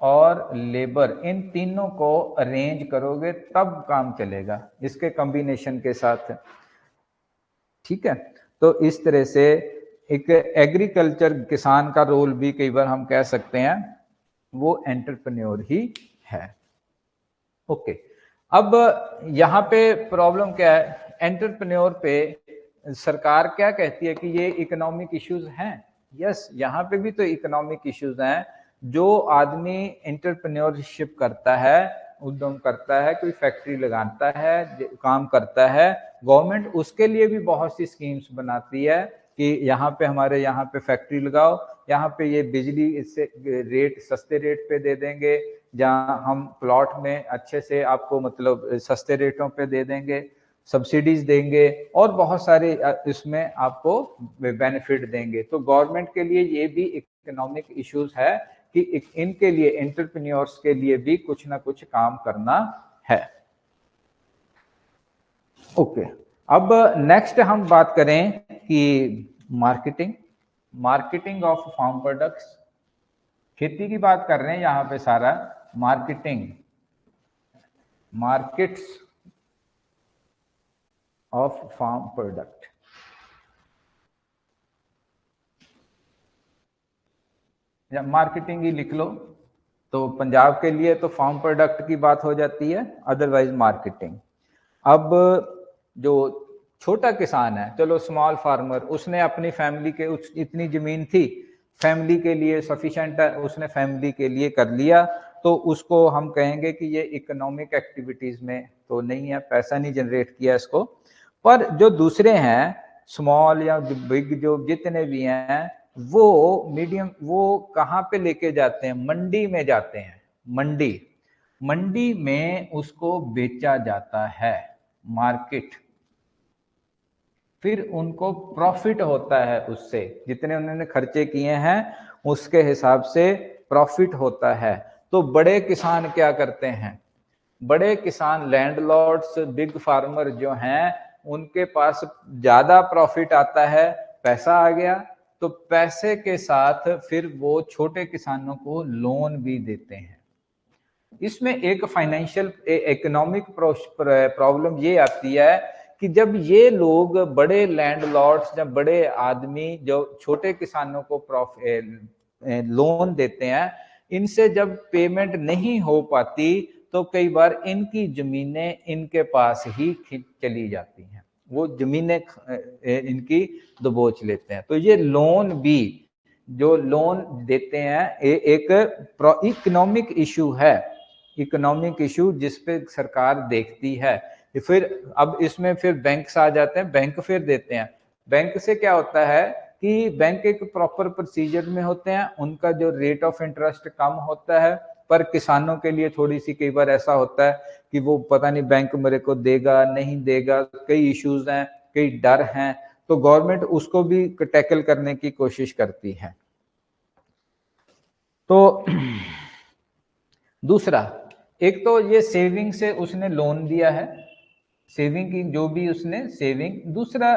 और लेबर, इन तीनों को अरेंज करोगे तब काम चलेगा इसके कॉम्बिनेशन के साथ। ठीक है, तो इस तरह से एक एग्रीकल्चर किसान का रोल भी कई बार हम कह सकते हैं वो एंटरप्रेन्योर ही है। ओके, अब यहाँ पे प्रॉब्लम क्या है? एंटरप्रेन्योर पे सरकार क्या कहती है कि ये इकोनॉमिक इश्यूज हैं। यस, यहाँ पे भी तो इकोनॉमिक इश्यूज हैं। जो आदमी एंटरप्रेन्योरशिप करता है, उद्यम करता है, कोई फैक्ट्री लगाता है, काम करता है, गवर्नमेंट उसके लिए भी बहुत सी स्कीम्स बनाती है कि यहाँ पे हमारे यहाँ पे फैक्ट्री लगाओ, यहाँ पे ये बिजली इससे रेट सस्ते रेट पे दे देंगे, जहाँ हम प्लॉट में अच्छे से आपको मतलब सस्ते रेटों पे दे देंगे, सब्सिडीज देंगे और बहुत सारे इसमें आपको बेनिफिट देंगे। तो गवर्नमेंट के लिए ये भी इकोनॉमिक इश्यूज है कि इनके लिए, एंटरप्रेन्योर्स के लिए भी कुछ ना कुछ काम करना है। ओके, अब नेक्स्ट हम बात करें कि marketing, marketing of farm products. खेती की बात कर रहे हैं यहाँ पे सारा, marketing, markets of farm product. या मार्केटिंग ही लिख लो, तो पंजाब के लिए तो फार्म प्रोडक्ट की बात हो जाती है, अदरवाइज मार्केटिंग। अब जो छोटा किसान है, चलो स्मॉल फार्मर, उसने अपनी फैमिली के इतनी जमीन थी, फैमिली के लिए सफिशिएंट है, उसने फैमिली के लिए कर लिया, तो उसको हम कहेंगे कि ये इकोनॉमिक एक्टिविटीज में तो नहीं है, पैसा नहीं जनरेट किया इसको। पर जो दूसरे हैं स्मॉल या बिग, जो जितने भी हैं, वो मीडियम, वो कहाँ पे लेके जाते हैं? मंडी में जाते हैं। मंडी, मंडी में उसको बेचा जाता है, मार्केट। फिर उनको प्रॉफिट होता है उससे, जितने उन्होंने खर्चे किए हैं उसके हिसाब से प्रॉफिट होता है। तो बड़े किसान क्या करते हैं? बड़े किसान, लैंडलॉर्ड्स, बिग फार्मर जो हैं, उनके पास ज्यादा प्रॉफिट आता है, पैसा आ गया, तो पैसे के साथ फिर वो छोटे किसानों को लोन भी देते हैं। इसमें एक फाइनेंशियल इकोनॉमिक प्रॉब्लम ये आती है कि जब ये लोग, बड़े लैंडलॉर्ड्स, जब बड़े आदमी जो छोटे किसानों को लोन देते हैं, इनसे जब पेमेंट नहीं हो पाती तो कई बार इनकी जमीनें इनके पास ही चली जाती हैं, वो जमीनें इनकी दबोच लेते हैं। तो ये लोन भी, जो लोन देते हैं, एक इकोनॉमिक इशू है, इकोनॉमिक इशू जिस पे सरकार देखती है। फिर अब इसमें फिर बैंक आ जाते हैं, बैंक फिर देते हैं। बैंक से क्या होता है कि बैंक एक प्रॉपर प्रोसीजर में होते हैं, उनका जो रेट ऑफ इंटरेस्ट कम होता है, पर किसानों के लिए थोड़ी सी कई बार ऐसा होता है कि वो पता नहीं बैंक मेरे को देगा नहीं देगा, कई इश्यूज हैं, कई डर हैं, तो गवर्नमेंट उसको भी टैकल करने की कोशिश करती है। तो दूसरा, एक तो ये सेविंग से उसने लोन दिया है, सेविंग की जो भी उसने सेविंग, दूसरा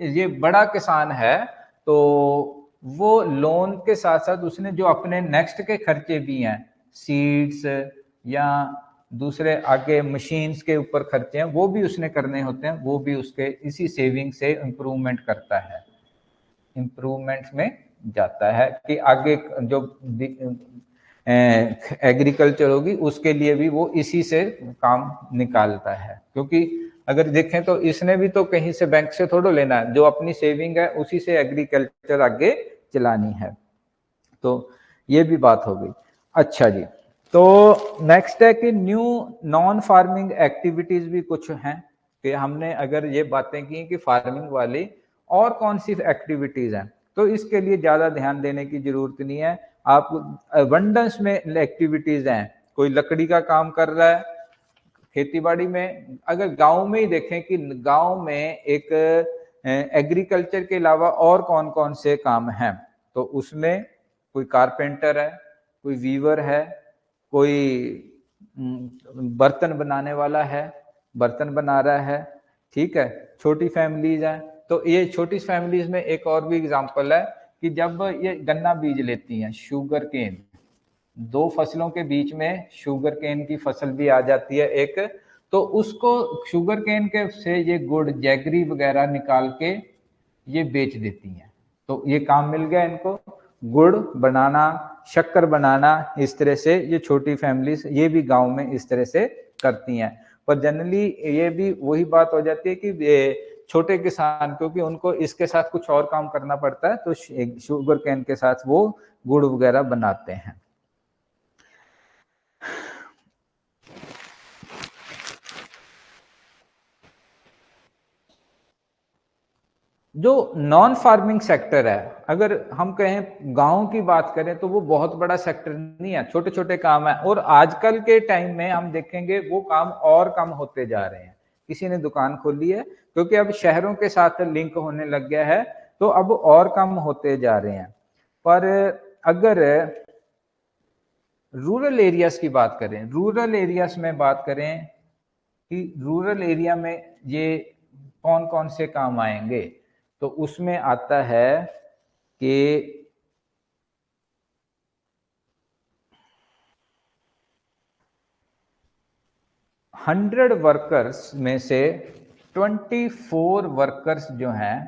ये बड़ा किसान है तो वो लोन के साथ साथ उसने जो अपने नेक्स्ट के खर्चे भी हैं, सीड्स या दूसरे आगे मशीन्स के ऊपर खर्चे हैं, वो भी उसने करने होते हैं, वो भी उसके इसी सेविंग से इम्प्रूवमेंट करता है, इम्प्रूवमेंट में जाता है कि आगे जो एग्रीकल्चर होगी उसके लिए भी वो इसी से काम निकालता है। क्योंकि अगर देखें तो इसने भी तो कहीं से बैंक से थोड़ा लेना है, जो अपनी सेविंग है उसी से एग्रीकल्चर आगे चलानी है। तो ये भी बात हो गई। अच्छा जी, तो नेक्स्ट है कि न्यू नॉन फार्मिंग एक्टिविटीज भी कुछ हैं कि हमने अगर ये बातें की कि फार्मिंग वाली और कौन सी एक्टिविटीज हैं, तो इसके लिए ज्यादा ध्यान देने की जरूरत नहीं है। आप अबंडेंस में एक्टिविटीज हैं, कोई लकड़ी का काम कर रहा है खेतीबाड़ी में, अगर गांव में ही देखें कि गांव में एक एग्रीकल्चर के अलावा और कौन कौन से काम हैं, तो उसमें कोई कारपेंटर है, कोई वीवर है, कोई बर्तन बनाने वाला है, बर्तन बना रहा है, ठीक है, छोटी फैमिलीज है। तो ये छोटी फैमिलीज में एक और भी एग्जांपल है कि जब ये गन्ना बीज लेती हैं, शुगर केन, दो फसलों के बीच में शुगर केन की फसल भी आ जाती है एक, तो उसको शुगर केन के से ये गुड़ जैगरी वगैरह निकाल के ये बेच देती हैं। तो ये काम मिल गया इनको, गुड़ बनाना, शक्कर बनाना, इस तरह से ये छोटी फैमिलीज ये भी गांव में इस तरह से करती हैं। पर जनरली ये भी वही बात हो जाती है कि छोटे किसान, क्योंकि उनको इसके साथ कुछ और काम करना पड़ता है, तो शुगर केन के साथ वो गुड़ वगैरह बनाते हैं। जो नॉन फार्मिंग सेक्टर है, अगर हम कहें गांव की बात करें तो वो बहुत बड़ा सेक्टर नहीं है, छोटे छोटे काम है, और आजकल के टाइम में हम देखेंगे वो काम और कम होते जा रहे हैं। किसी ने दुकान खोली है क्योंकि अब शहरों के साथ लिंक होने लग गया है, तो अब और कम होते जा रहे हैं। पर अगर रूरल एरियाज की बात करें, रूरल एरियाज में बात करें कि रूरल एरिया में ये कौन कौन से काम आएंगे, तो उसमें आता है कि 100 वर्कर्स में से 24 वर्कर्स जो हैं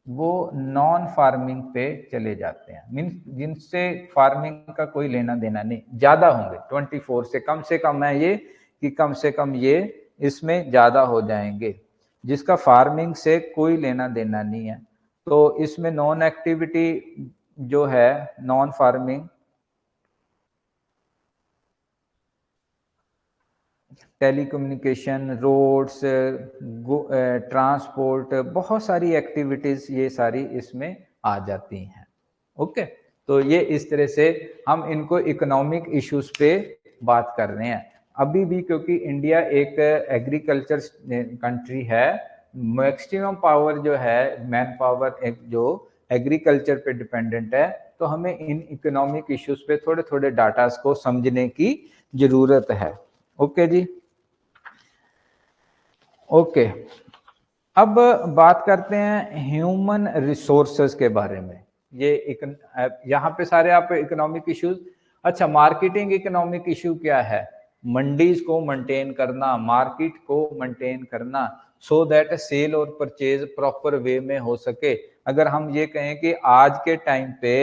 वो नॉन फार्मिंग पे चले जाते हैं, मीन्स जिनसे फार्मिंग का कोई लेना देना नहीं, ज्यादा होंगे 24 से कम है ये कि कम से कम ये इसमें ज्यादा हो जाएंगे जिसका फार्मिंग से कोई लेना देना नहीं है। तो इसमें नॉन एक्टिविटी जो है, non farming, telecommunication, roads, transport, बहुत सारी एक्टिविटीज ये सारी इसमें आ जाती हैं। ओके, तो ये इस तरह से हम इनको इकोनॉमिक इश्यूज पे बात कर रहे हैं अभी भी, क्योंकि इंडिया एक एग्रीकल्चर कंट्री है, मैक्सिमम पावर जो है, मैन पावर एक जो एग्रीकल्चर पे डिपेंडेंट है, तो हमें इन इकोनॉमिक इश्यूज पे थोड़े थोड़े डाटास को समझने की जरूरत है। ओके जी, ओके। अब बात करते हैं ह्यूमन रिसोर्सेज के बारे में। ये यहाँ पे सारे आप इकोनॉमिक इश्यूज, अच्छा मार्केटिंग इकोनॉमिक इशू क्या है, मंडीज को मेंटेन करना, मार्केट को मेंटेन करना, सो दैट सेल और परचेज प्रॉपर वे में हो सके। अगर हम ये कहें कि आज के टाइम पे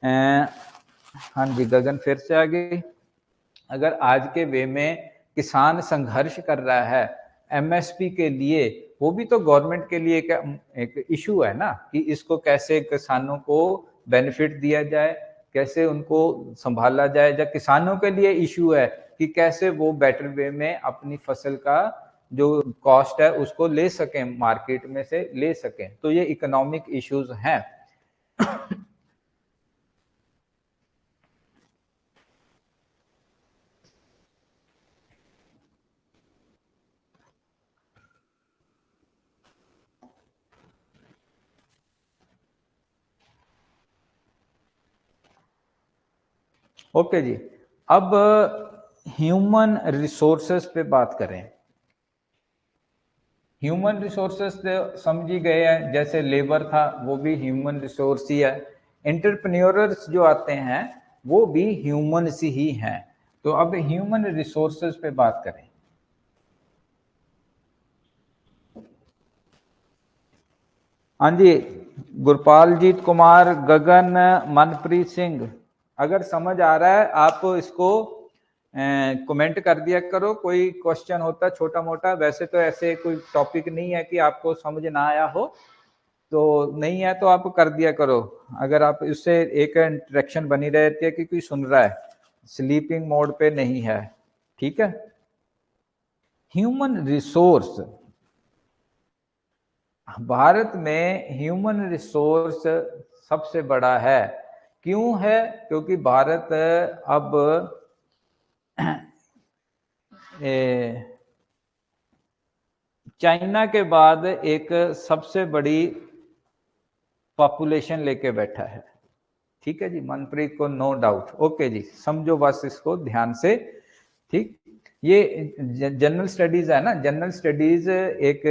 हाँ जी गगन फिर से आ गई, अगर आज के वे में किसान संघर्ष कर रहा है एमएसपी के लिए, वो भी तो गवर्नमेंट के लिए एक इशू है ना, कि इसको कैसे किसानों को बेनिफिट दिया जाए, कैसे उनको संभाला जाए, या किसानों के लिए इशू है कि कैसे वो बेटर वे में अपनी फसल का जो कॉस्ट है उसको ले सकें, मार्केट में से ले सकें। तो ये इकोनॉमिक इश्यूज हैं। ओके जी, अब ह्यूमन रिसोर्सेस पे बात करें। ह्यूमन रिसोर्सेस समझ ही गए हैं, जैसे लेबर था वो भी ह्यूमन रिसोर्स ही है। एंटरप्रेन्योर्स जो आते हैं वो भी ह्यूमन ही हैं। तो अब ह्यूमन रिसोर्सेस पे बात करें। हाँ जी, गुरपालजीत कुमार, गगन, मनप्रीत सिंह, अगर समझ आ रहा है आप इसको कमेंट कर दिया करो। कोई क्वेश्चन होता है छोटा मोटा, वैसे तो ऐसे कोई टॉपिक नहीं है कि आपको समझ ना आया हो, तो नहीं है तो आप कर दिया करो। अगर आप इससे एक इंटरेक्शन बनी रहती है कि कोई सुन रहा है, स्लीपिंग मोड पे नहीं है। ठीक है। ह्यूमन रिसोर्स, भारत में ह्यूमन रिसोर्स सबसे बड़ा है। क्यों है? क्योंकि भारत अब चाइना के बाद एक सबसे बड़ी पॉपुलेशन लेके बैठा है। ठीक है जी, मनप्रीत को नो डाउट। ओके जी, समझो बस इसको ध्यान से। ठीक, ये जनरल स्टडीज है ना, जनरल स्टडीज एक,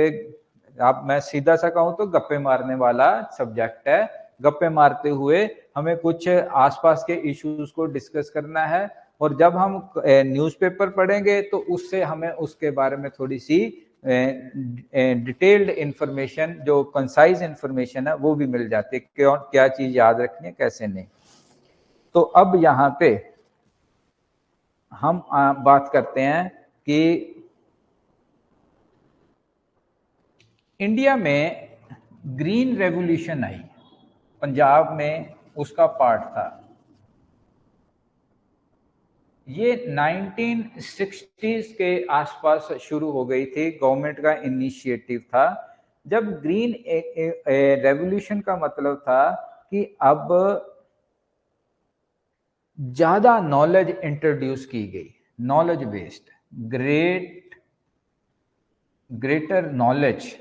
आप मैं सीधा सा कहूं तो गप्पे मारने वाला सब्जेक्ट है। गप्पे मारते हुए हमें कुछ आसपास के इश्यूज को डिस्कस करना है, और जब हम न्यूज़पेपर पढ़ेंगे तो उससे हमें उसके बारे में थोड़ी सी डिटेल्ड इंफॉर्मेशन, जो कंसाइज इंफॉर्मेशन है वो भी मिल जाती है, क्यों क्या चीज याद रखनी है कैसे नहीं। तो अब यहाँ पे हम बात करते हैं कि इंडिया में ग्रीन रेवोल्यूशन आई, पंजाब में उसका पार्ट था। ये 1960s के आसपास शुरू हो गई थी, गवर्नमेंट का इनिशिएटिव था। जब ग्रीन रेवोल्यूशन का मतलब था कि अब ज्यादा नॉलेज इंट्रोड्यूस की गई, नॉलेज बेस्ड, ग्रेटर नॉलेज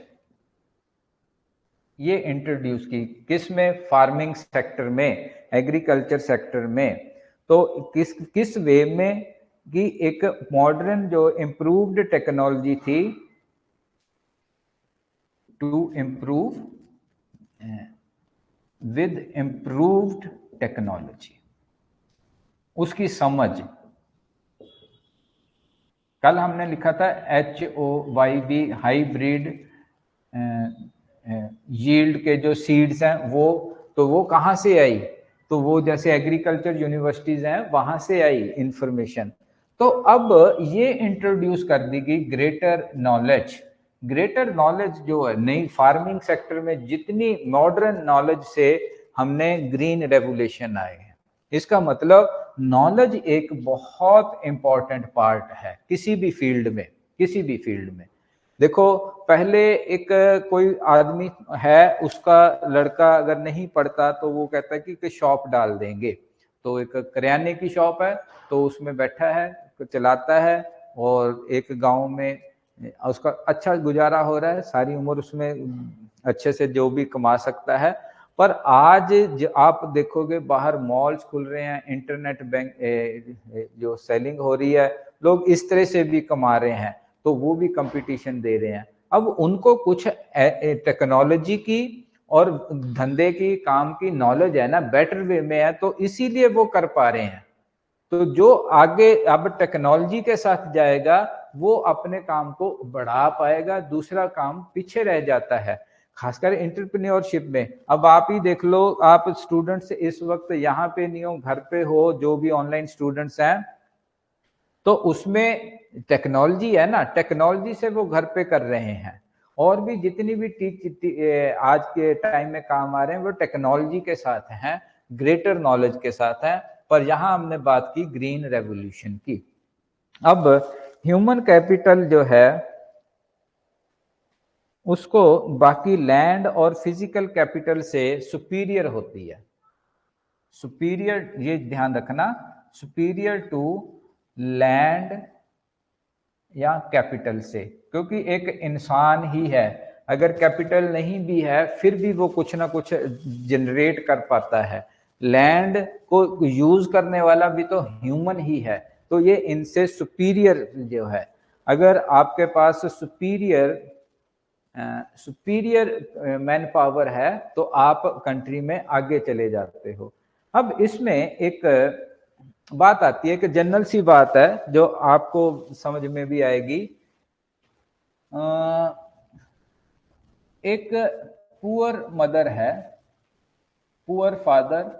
ये इंट्रोड्यूस की। किस में? फार्मिंग सेक्टर में, एग्रीकल्चर सेक्टर में। तो किस वे में कि एक मॉडर्न जो इम्प्रूव्ड टेक्नोलॉजी थी, to improve with improved technology, उसकी समझ। कल हमने लिखा था HOYB, हाइब्रिड यील्ड के जो सीड्स हैं वो, तो वो कहाँ से आई? तो वो जैसे एग्रीकल्चर यूनिवर्सिटीज हैं वहां से आई इंफॉर्मेशन। तो अब ये इंट्रोड्यूस कर दी गई ग्रेटर नॉलेज। ग्रेटर नॉलेज जो है, नई फार्मिंग सेक्टर में जितनी मॉडर्न नॉलेज से हमने ग्रीन रेवोल्यूशन आए हैं, इसका मतलब नॉलेज एक बहुत इंपॉर्टेंट पार्ट है किसी भी फील्ड में, किसी भी फील्ड में। देखो, पहले एक कोई आदमी है, उसका लड़का अगर नहीं पढ़ता तो वो कहता है कि शॉप डाल देंगे। तो एक करियाने की शॉप है, तो उसमें बैठा है, चलाता है, और एक गांव में उसका अच्छा गुजारा हो रहा है, सारी उम्र उसमें अच्छे से जो भी कमा सकता है। पर आज आप देखोगे बाहर मॉल्स खुल रहे हैं, इंटरनेट बैंक जो सेलिंग हो रही है, लोग इस तरह से भी कमा रहे हैं, तो वो भी कंपटीशन दे रहे हैं। अब उनको कुछ टेक्नोलॉजी की और धंधे की, काम की नॉलेज है ना, बेटर वे में है, तो इसीलिए वो कर पा रहे हैं। तो जो आगे अब टेक्नोलॉजी के साथ जाएगा वो अपने काम को बढ़ा पाएगा, दूसरा काम पीछे रह जाता है, खासकर एंटरप्रेन्योरशिप में। अब आप ही देख लो, आप स्टूडेंट्स इस वक्त यहाँ पे नहीं हो, घर पे हो, जो भी ऑनलाइन स्टूडेंट्स हैं, तो उसमें टेक्नोलॉजी है ना, टेक्नोलॉजी से वो घर पे कर रहे हैं। और भी जितनी भी आज के टाइम में काम आ रहे हैं वो टेक्नोलॉजी के साथ हैं, ग्रेटर नॉलेज के साथ हैं। पर यहां हमने बात की ग्रीन रेवोल्यूशन की। अब ह्यूमन कैपिटल जो है उसको बाकी लैंड और फिजिकल कैपिटल से सुपीरियर होती है। सुपीरियर, ये ध्यान रखना, सुपीरियर टू लैंड या कैपिटल से। क्योंकि एक इंसान ही है, अगर कैपिटल नहीं भी है फिर भी वो कुछ ना कुछ जनरेट कर पाता है। लैंड को यूज करने वाला भी तो ह्यूमन ही है, तो ये इनसे सुपीरियर जो है। अगर आपके पास सुपीरियर सुपीरियर मैन पावर है तो आप कंट्री में आगे चले जाते हो। अब इसमें एक बात आती है कि जनरल सी बात है जो आपको समझ में भी आएगी। एक पुअर मदर है, पुअर फादर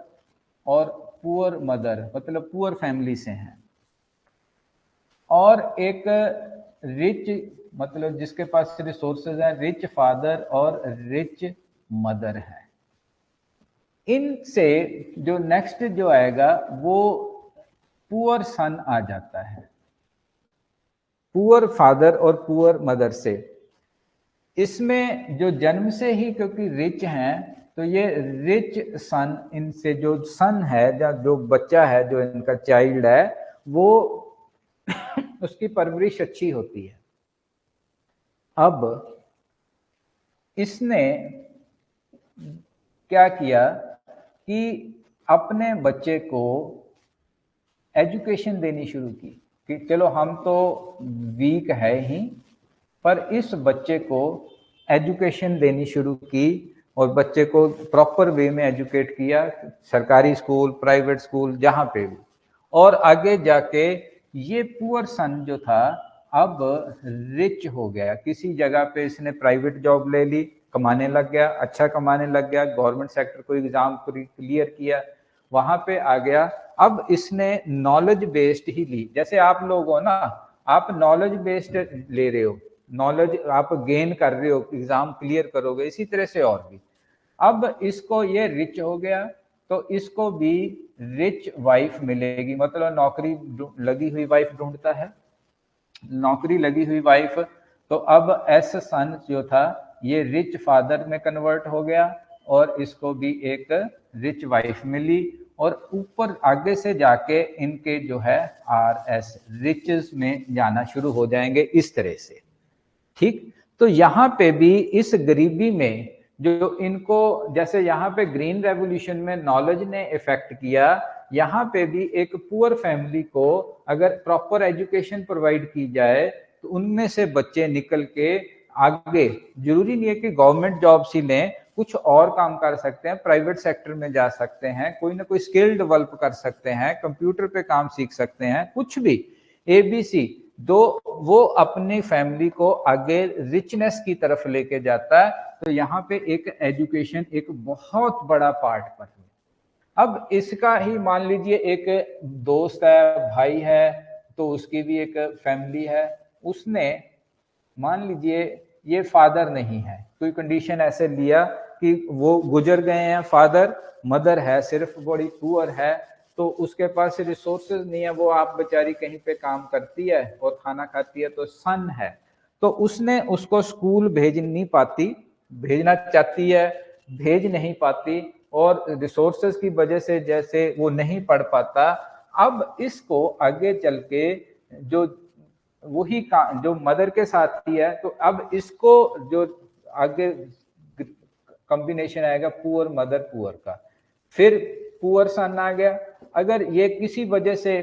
और पुअर मदर, मतलब पुअर फैमिली से हैं, और एक रिच, मतलब जिसके पास रिसोर्सेज है, रिच फादर और रिच मदर है। इनसे जो नेक्स्ट जो आएगा वो पुअर सन आ जाता है, पुअर फादर और पुअर मदर से। इसमें जो जन्म से ही क्योंकि रिच हैं तो ये रिच सन, इनसे जो सन है या जो बच्चा है, जो इनका चाइल्ड है, वो उसकी परवरिश अच्छी होती है। अब इसने क्या किया कि अपने बच्चे को एजुकेशन देनी शुरू की कि चलो हम तो वीक है ही, पर इस बच्चे को एजुकेशन देनी शुरू की और बच्चे को प्रॉपर वे में एजुकेट किया, सरकारी स्कूल, प्राइवेट स्कूल, जहाँ पे भी। और आगे जाके ये पुअर सन जो था अब रिच हो गया, किसी जगह पे इसने प्राइवेट जॉब ले ली, कमाने लग गया, अच्छा कमाने लग गया, गवर्नमेंट सेक्टर को एग्जाम क्लियर किया, वहां पे आ गया। अब इसने नॉलेज बेस्ड ही ली, जैसे आप लोग हो ना, आप नॉलेज बेस्ड ले रहे हो, नॉलेज आप गेन कर रहे हो, एग्जाम क्लियर करोगे, इसी तरह से और भी। अब इसको ये रिच हो गया तो इसको भी रिच वाइफ मिलेगी, मतलब नौकरी लगी हुई वाइफ ढूंढता है, नौकरी लगी हुई वाइफ। तो अब एस सन जो था ये रिच फादर में कन्वर्ट हो गया और इसको भी एक रिच वाइफ मिली, और ऊपर आगे से जाके इनके जो है आर एस रिचेस में जाना शुरू हो जाएंगे इस तरह से। ठीक, तो यहाँ पे भी इस गरीबी में जो इनको, जैसे यहाँ पे ग्रीन रेवोल्यूशन में नॉलेज ने इफेक्ट किया, यहाँ पे भी एक पुअर फैमिली को अगर प्रॉपर एजुकेशन प्रोवाइड की जाए तो उनमें से बच्चे निकल के आगे, जरूरी नहीं है कि गवर्नमेंट जॉब्स ही लें, कुछ और काम कर सकते हैं, प्राइवेट सेक्टर में जा सकते हैं, कोई ना कोई स्किल डेवलप कर सकते हैं, कंप्यूटर पे काम सीख सकते हैं, कुछ भी ABC, तो वो अपनी फैमिली को आगे रिचनेस की तरफ लेके जाता है। तो यहाँ पे एक एजुकेशन एक बहुत बड़ा पार्ट पर है। अब इसका ही मान लीजिए एक दोस्त है, भाई है, तो उसकी भी एक फैमिली है, उसने मान लीजिए ये फादर नहीं है, कोई कंडीशन ऐसे लिया कि वो गुजर गए हैं फादर, मदर है सिर्फ बड़ी पुअर है, तो उसके पास रिसोर्सेज नहीं है, वो आप बेचारी कहीं पे काम करती है और खाना खाती है, तो सन है, तो उसने उसको स्कूल भेज नहीं पाती, भेजना चाहती है, भेज नहीं पाती, और रिसोर्सेज की वजह से जैसे वो नहीं पढ़ पाता। अब इसको आगे चल के जो वही जो मदर के साथ ही है, तो अब इसको जो आगे कॉम्बिनेशन आएगा पुअर मदर पुअर का, फिर पुअर सन आ गया। अगर ये किसी वजह से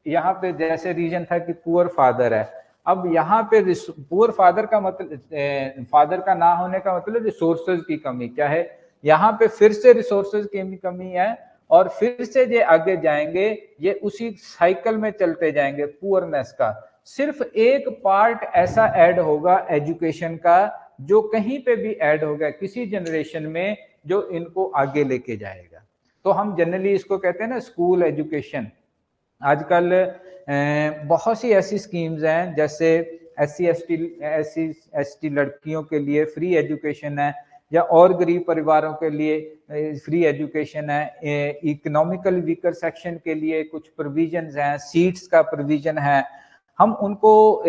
यहाँ पे जैसे रीजन था कि पुअर फादर है, अब यहाँ पे पुअर फादर का मतलब, फादर का ना होने का मतलब रिसोर्सेज की कमी क्या है, यहाँ पे फिर से रिसोर्सेज की कमी है, और फिर से ये आगे जाएंगे, ये उसी साइकिल में चलते जाएंगे पुअरनेस का। सिर्फ एक पार्ट ऐसा ऐड होगा एजुकेशन का, जो कहीं पे भी ऐड होगा किसी जनरेशन में, जो इनको आगे लेके जाएगा। तो हम जनरली इसको कहते हैं ना स्कूल एजुकेशन। आजकल बहुत सी ऐसी स्कीम्स हैं, जैसे SC/ST लड़कियों के लिए फ्री एजुकेशन है, या और गरीब परिवारों के लिए फ्री एजुकेशन है, इकोनॉमिकल वीकर सेक्शन के लिए कुछ प्रोविजंस हैं, सीट्स का प्रोविजन है। हम उनको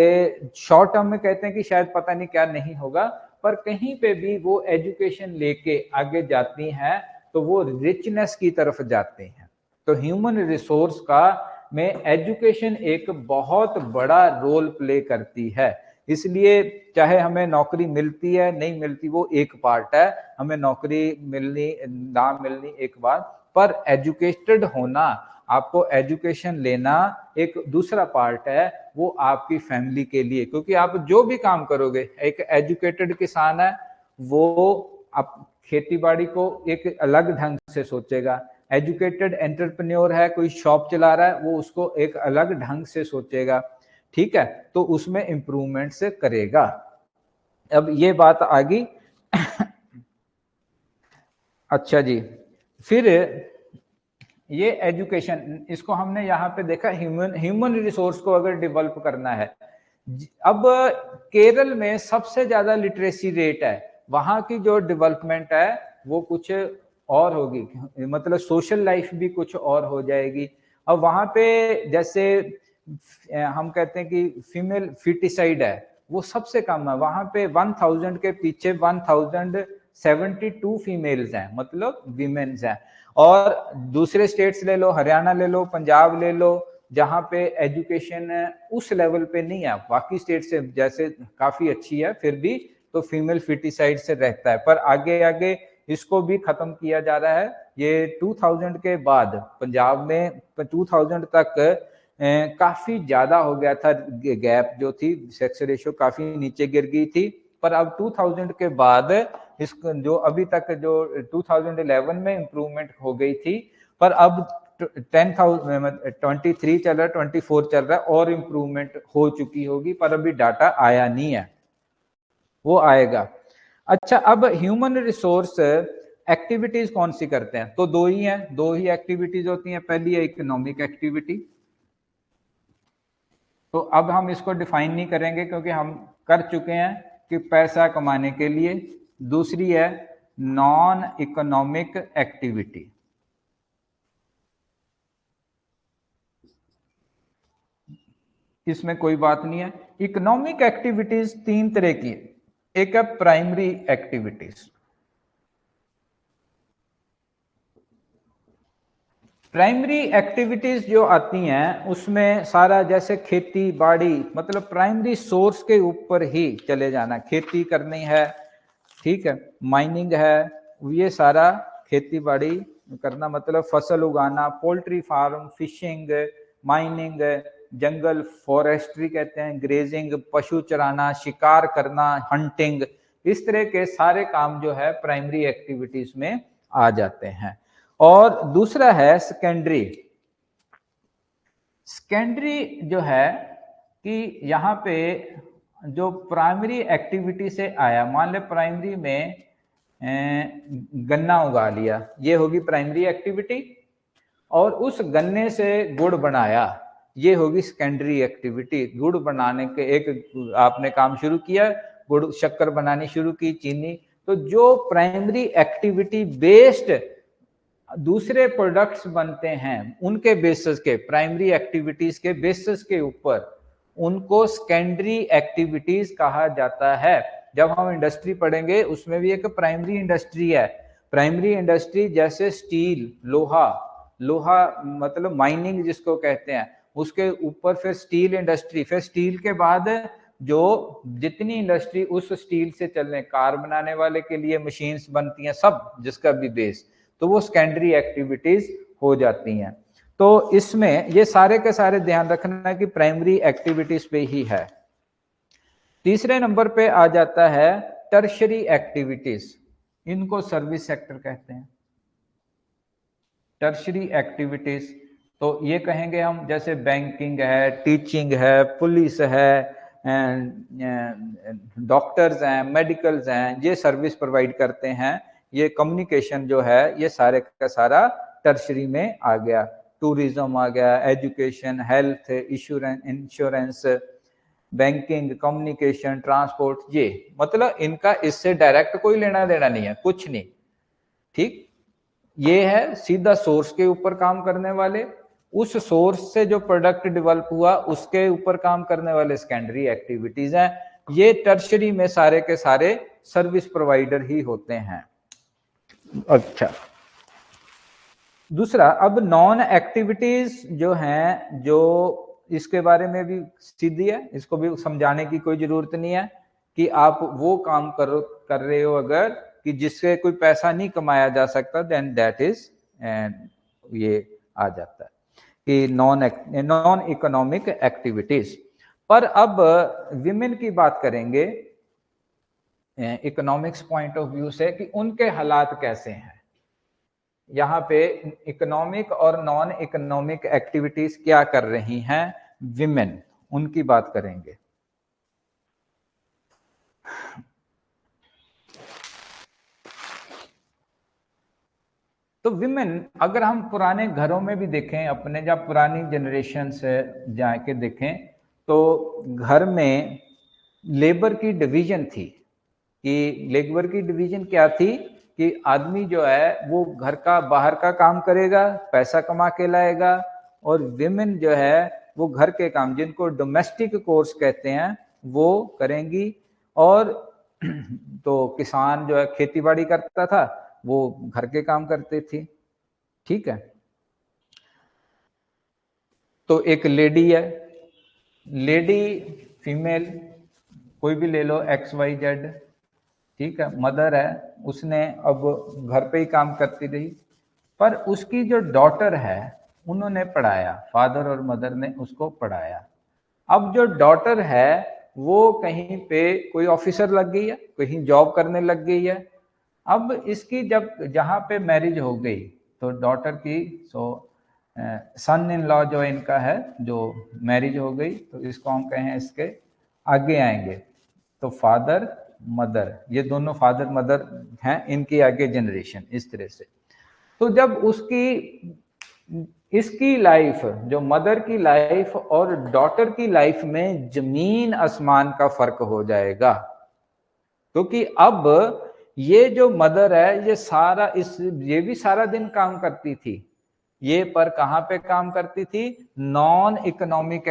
शॉर्ट टर्म में कहते हैं कि शायद पता नहीं क्या नहीं होगा, पर कहीं पे भी वो एजुकेशन लेके आगे जाती हैं तो वो रिचनेस की तरफ जाते हैं। तो ह्यूमन रिसोर्स का में एजुकेशन एक बहुत बड़ा रोल प्ले करती है। इसलिए चाहे हमें नौकरी मिलती है नहीं मिलती वो एक पार्ट है, हमें नौकरी मिलनी ना मिलनी एक बात, पर एजुकेटेड होना, आपको एजुकेशन लेना एक दूसरा पार्ट है, वो आपकी फैमिली के लिए, क्योंकि आप जो भी काम करोगे, एक एजुकेटेड किसान है वो आप खेती बाड़ी को एक अलग ढंग से सोचेगा, एजुकेटेड एंटरप्रेन्योर है, कोई शॉप चला रहा है, वो उसको एक अलग ढंग से सोचेगा, ठीक है, तो उसमें इंप्रूवमेंट से करेगा। अब ये बात आ गई। अच्छा जी, फिर ये एजुकेशन, इसको हमने यहाँ पे देखा, ह्यूमन रिसोर्स को अगर डेवलप करना है, अब केरल में सबसे ज्यादा लिटरेसी रेट है, वहां की जो डेवलपमेंट है वो कुछ और होगी, मतलब सोशल लाइफ भी कुछ और हो जाएगी। अब वहां पे जैसे हम कहते हैं कि फीमेल फिटिसाइड है वो सबसे कम है, वहां पे 1000 के पीछे 1072 फीमेल्स हैं, मतलब वीमेन्स हैं। और दूसरे स्टेट्स ले लो, हरियाणा ले लो, पंजाब ले लो, जहां पे एजुकेशन उस लेवल पे नहीं है, बाकी स्टेट से जैसे काफी अच्छी है, फिर भी तो फीमेल फिटिसाइड से रहता है, पर आगे आगे इसको भी खत्म किया जा रहा है। ये 2000 के बाद पंजाब में 2000 तक काफी ज्यादा हो गया था गैप, जो थी सेक्स रेशियो काफी नीचे गिर गई थी, पर अब 2000 के बाद इस जो अभी तक जो 2011 में इंप्रूवमेंट हो गई थी, पर अब 23 चल रहा है, 24 चल रहा है, और इंप्रूवमेंट हो चुकी होगी, पर अभी डाटा आया नहीं है, वो आएगा। अच्छा, अब ह्यूमन रिसोर्स एक्टिविटीज कौन सी करते हैं, तो दो ही एक्टिविटीज होती हैं। पहली है इकोनॉमिक एक्टिविटी, तो अब हम इसको डिफाइन नहीं करेंगे क्योंकि हम कर चुके हैं कि पैसा कमाने के लिए। दूसरी है नॉन इकोनॉमिक एक्टिविटी, इसमें कोई बात नहीं है। इकोनॉमिक एक्टिविटीज तीन तरह की, एक है प्राइमरी एक्टिविटीज। प्राइमरी एक्टिविटीज जो आती हैं उसमें सारा जैसे खेती बाड़ी, मतलब प्राइमरी सोर्स के ऊपर ही चले जाना, खेती करनी है, ठीक है, माइनिंग है, ये सारा खेती बाड़ी करना, मतलब फसल उगाना, पोल्ट्री फार्म, फिशिंग, माइनिंग, जंगल फॉरेस्ट्री कहते हैं, ग्रेजिंग, पशु चराना, शिकार करना, हंटिंग, इस तरह के सारे काम जो है प्राइमरी एक्टिविटीज में आ जाते हैं। और दूसरा है सेकेंडरी। सेकेंडरी जो है कि यहाँ पे जो प्राइमरी एक्टिविटी से आया, मान ले प्राइमरी में गन्ना उगा लिया, ये होगी प्राइमरी एक्टिविटी, और उस गन्ने से गुड़ बनाया, ये होगी सेकेंडरी एक्टिविटी। गुड़ बनाने के एक आपने काम शुरू किया, गुड़ शक्कर बनानी शुरू की, चीनी, तो जो प्राइमरी एक्टिविटी बेस्ड दूसरे प्रोडक्ट्स बनते हैं उनके बेसिस के, प्राइमरी एक्टिविटीज के बेसिस के ऊपर, उनको सेकेंडरी एक्टिविटीज कहा जाता है। जब हम इंडस्ट्री पढ़ेंगे उसमें भी एक प्राइमरी इंडस्ट्री है। प्राइमरी इंडस्ट्री जैसे स्टील, लोहा मतलब माइनिंग जिसको कहते हैं, उसके ऊपर फिर स्टील इंडस्ट्री, फिर स्टील के बाद जो जितनी इंडस्ट्री उस स्टील से चलने, कार बनाने वाले के लिए मशीन्स बनती हैं, सब जिसका भी बेस, तो वो सेकेंडरी एक्टिविटीज हो जाती हैं। तो इसमें ये सारे के सारे ध्यान रखना है कि प्राइमरी एक्टिविटीज पे ही है। तीसरे नंबर पे आ जाता है टर्शरी एक्टिविटीज, इनको सर्विस सेक्टर कहते हैं। टर्शरी एक्टिविटीज तो ये कहेंगे हम, जैसे बैंकिंग है, टीचिंग है, पुलिस है, डॉक्टर्स हैं, मेडिकल्स हैं, ये सर्विस प्रोवाइड करते हैं। ये कम्युनिकेशन जो है ये सारे का सारा टर्शरी में आ गया। टूरिज्म आ गया, education, health, insurance, banking, communication, transport, ये मतलब इनका इससे डायरेक्ट कोई लेना देना नहीं है, कुछ नहीं, ठीक। ये है सीधा सोर्स के ऊपर काम करने वाले, उस सोर्स से जो प्रोडक्ट डेवलप हुआ उसके ऊपर काम करने वाले सेकेंडरी एक्टिविटीज हैं। ये टर्शरी में सारे के सारे सर्विस प्रोवाइडर ही होते हैं। अच्छा, दूसरा, अब नॉन एक्टिविटीज जो हैं, जो इसके बारे में भी सीधी है, इसको भी समझाने की कोई जरूरत नहीं है कि आप वो काम कर रहे हो अगर कि जिससे कोई पैसा नहीं कमाया जा सकता, देन दैट इज ये आ जाता है कि नॉन इकोनॉमिक एक्टिविटीज। पर अब विमेन की बात करेंगे इकोनॉमिक्स पॉइंट ऑफ व्यू से कि उनके हालात कैसे हैं। यहाँ पे इकोनॉमिक और नॉन इकोनॉमिक एक्टिविटीज क्या कर रही हैं विमेन, उनकी बात करेंगे। तो विमेन, अगर हम पुराने घरों में भी देखें, अपने जब पुरानी जनरेशन से जाके देखें, तो घर में लेबर की डिवीजन थी। कि लेबर की डिवीजन क्या थी कि आदमी जो है वो घर का बाहर का काम करेगा, पैसा कमा के लाएगा, और विमेन जो है वो घर के काम, जिनको डोमेस्टिक कोर्स कहते हैं, वो करेंगी। और तो किसान जो है खेती बाड़ी करता था, वो घर के काम करते थे। ठीक है, तो एक लेडी है, लेडी फीमेल कोई भी ले लो, XYZ, ठीक है, मदर है, उसने अब घर पे ही काम करती रही। पर उसकी जो डॉटर है उन्होंने पढ़ाया, फादर और मदर ने उसको पढ़ाया। अब जो डॉटर है वो कहीं पे कोई ऑफिसर लग गई है, कहीं जॉब करने लग गई है। अब इसकी जब जहाँ पे मैरिज हो गई तो डॉटर की सन इन लॉ जो इनका है, जो मैरिज हो गई, तो इसको हम कहें, इसके आगे आएंगे तो फादर मदर, ये दोनों फादर मदर हैं, इनकी आगे जनरेशन इस तरह से। तो जब उसकी इसकी लाइफ, जो मदर की लाइफ और डॉटर की लाइफ में जमीन आसमान का फर्क हो जाएगा। क्योंकि अब ये जो मदर है, ये सारा ये भी सारा दिन काम करती थी, ये पर कहां पे काम करती थी, नॉन इकोनॉमिक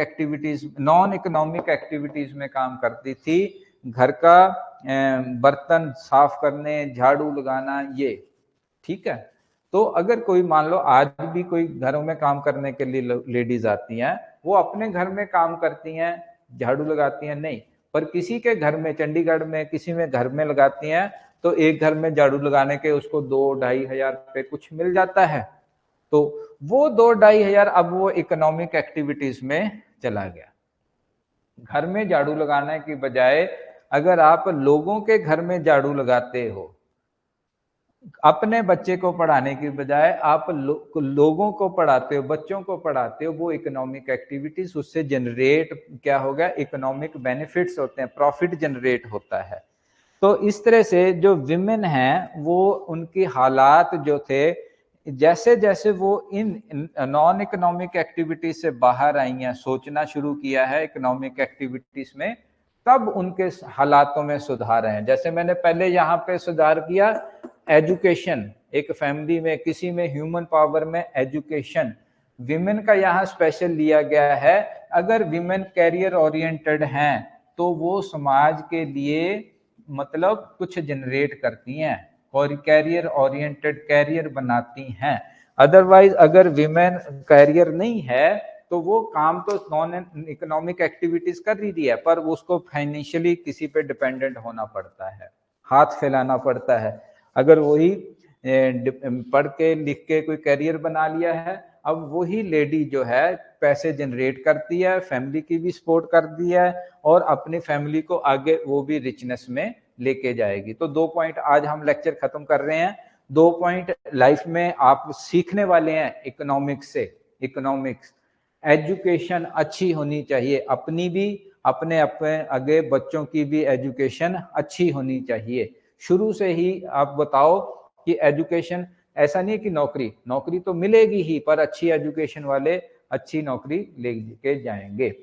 एक्टिविटीज में काम करती थी। घर का बर्तन साफ करने, झाड़ू लगाना, ये ठीक है। तो अगर कोई मान लो आज भी कोई घरों में काम करने के लिए लेडीज आती हैं, वो अपने घर में काम करती हैं, झाड़ू लगाती हैं नहीं, पर किसी के घर में, चंडीगढ़ में किसी में घर में लगाती हैं, तो एक घर में झाड़ू लगाने के उसको 2-2.5 हजार रुपये कुछ मिल जाता है। तो वो 2-2.5 हजार अब वो इकोनॉमिक एक्टिविटीज में चला गया। घर में झाड़ू लगाने की बजाय अगर आप लोगों के घर में झाड़ू लगाते हो, अपने बच्चे को पढ़ाने की बजाय आप लोगों को पढ़ाते हो, बच्चों को पढ़ाते हो, वो इकोनॉमिक एक्टिविटीज, उससे जनरेट क्या होगा, इकोनॉमिक बेनिफिट्स होते हैं, प्रॉफिट जनरेट होता है। तो इस तरह से जो विमेन हैं वो उनकी हालात जो थे, जैसे जैसे वो इन नॉन इकोनॉमिक एक्टिविटीज से बाहर आई हैं, सोचना शुरू किया है इकोनॉमिक एक्टिविटीज में, तब उनके हालातों में सुधार है। जैसे मैंने पहले यहाँ पे सुधार किया, एजुकेशन, एक फैमिली में, किसी में, ह्यूमन पावर में एजुकेशन, विमेन का यहाँ स्पेशल लिया गया है। अगर विमेन कैरियर ओरिएंटेड हैं तो वो समाज के लिए मतलब कुछ जनरेट करती हैं और कैरियर ओरिएंटेड कैरियर बनाती हैं। अदरवाइज अगर विमेन कैरियर नहीं है तो वो काम तो नॉन इकोनॉमिक एक्टिविटीज कर रही है, पर उसको फाइनेंशियली किसी पे डिपेंडेंट होना पड़ता है, हाथ फैलाना पड़ता है। अगर वही पढ़ के लिख के कोई कैरियर बना लिया है, अब वही लेडी जो है पैसे जनरेट करती है, फैमिली की भी सपोर्ट करती है और अपनी फैमिली को आगे वो भी रिचनेस में लेके जाएगी। तो 2 पॉइंट आज हम लेक्चर खत्म कर रहे हैं। 2 पॉइंट लाइफ में आप सीखने वाले हैं इकोनॉमिक्स से। इकोनॉमिक्स, एजुकेशन अच्छी होनी चाहिए, अपनी भी, अपने आगे बच्चों की भी एजुकेशन अच्छी होनी चाहिए। शुरू से ही आप बताओ कि एजुकेशन, ऐसा नहीं कि नौकरी तो मिलेगी ही, पर अच्छी एजुकेशन वाले अच्छी नौकरी लेके जाएंगे।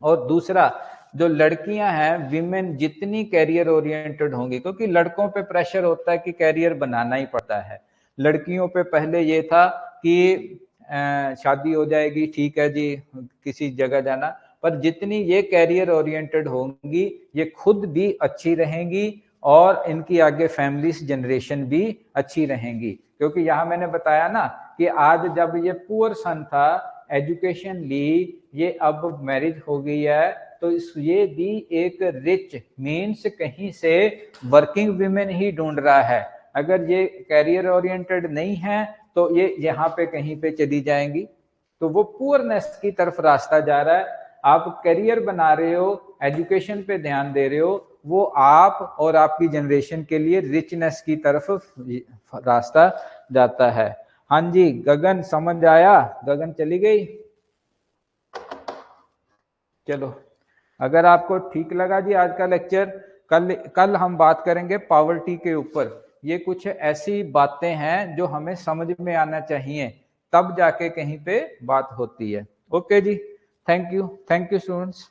और दूसरा, जो लड़कियां हैं, विमेन जितनी कैरियर ओरिएंटेड होंगी, क्योंकि लड़कों पे प्रेशर होता है कि कैरियर बनाना ही पड़ता है। लड़कियों पे पहले ये था कि शादी हो जाएगी, ठीक है जी, किसी जगह जाना, पर जितनी ये कैरियर ओरिएंटेड होंगी, ये खुद भी अच्छी रहेंगी और इनकी आगे फैमिलीज जनरेशन भी अच्छी रहेंगी। क्योंकि यहाँ मैंने बताया ना कि आज जब ये पुअर सन था, एजुकेशन ली, ये अब मैरिज हो गई है, तो ये भी एक रिच मीन्स कहीं से वर्किंग विमेन ही ढूंढ रहा है। अगर ये कैरियर ओरिएंटेड नहीं है तो ये यहाँ पे कहीं पे चली जाएंगी, तो वो पुअरनेस की तरफ रास्ता जा रहा है। आप करियर बना रहे हो, एजुकेशन पे ध्यान दे रहे हो, वो आप और आपकी जनरेशन के लिए रिचनेस की तरफ रास्ता जाता है। हाँ जी गगन, समझ आया? गगन चली गई? चलो, अगर आपको ठीक लगा जी आज का लेक्चर, कल हम बात करेंगे पॉवर्टी के ऊपर। ये कुछ ऐसी बातें हैं जो हमें समझ में आना चाहिए, तब जाके कहीं पे बात होती है। ओके जी, थैंक यू स्टूडेंट्स।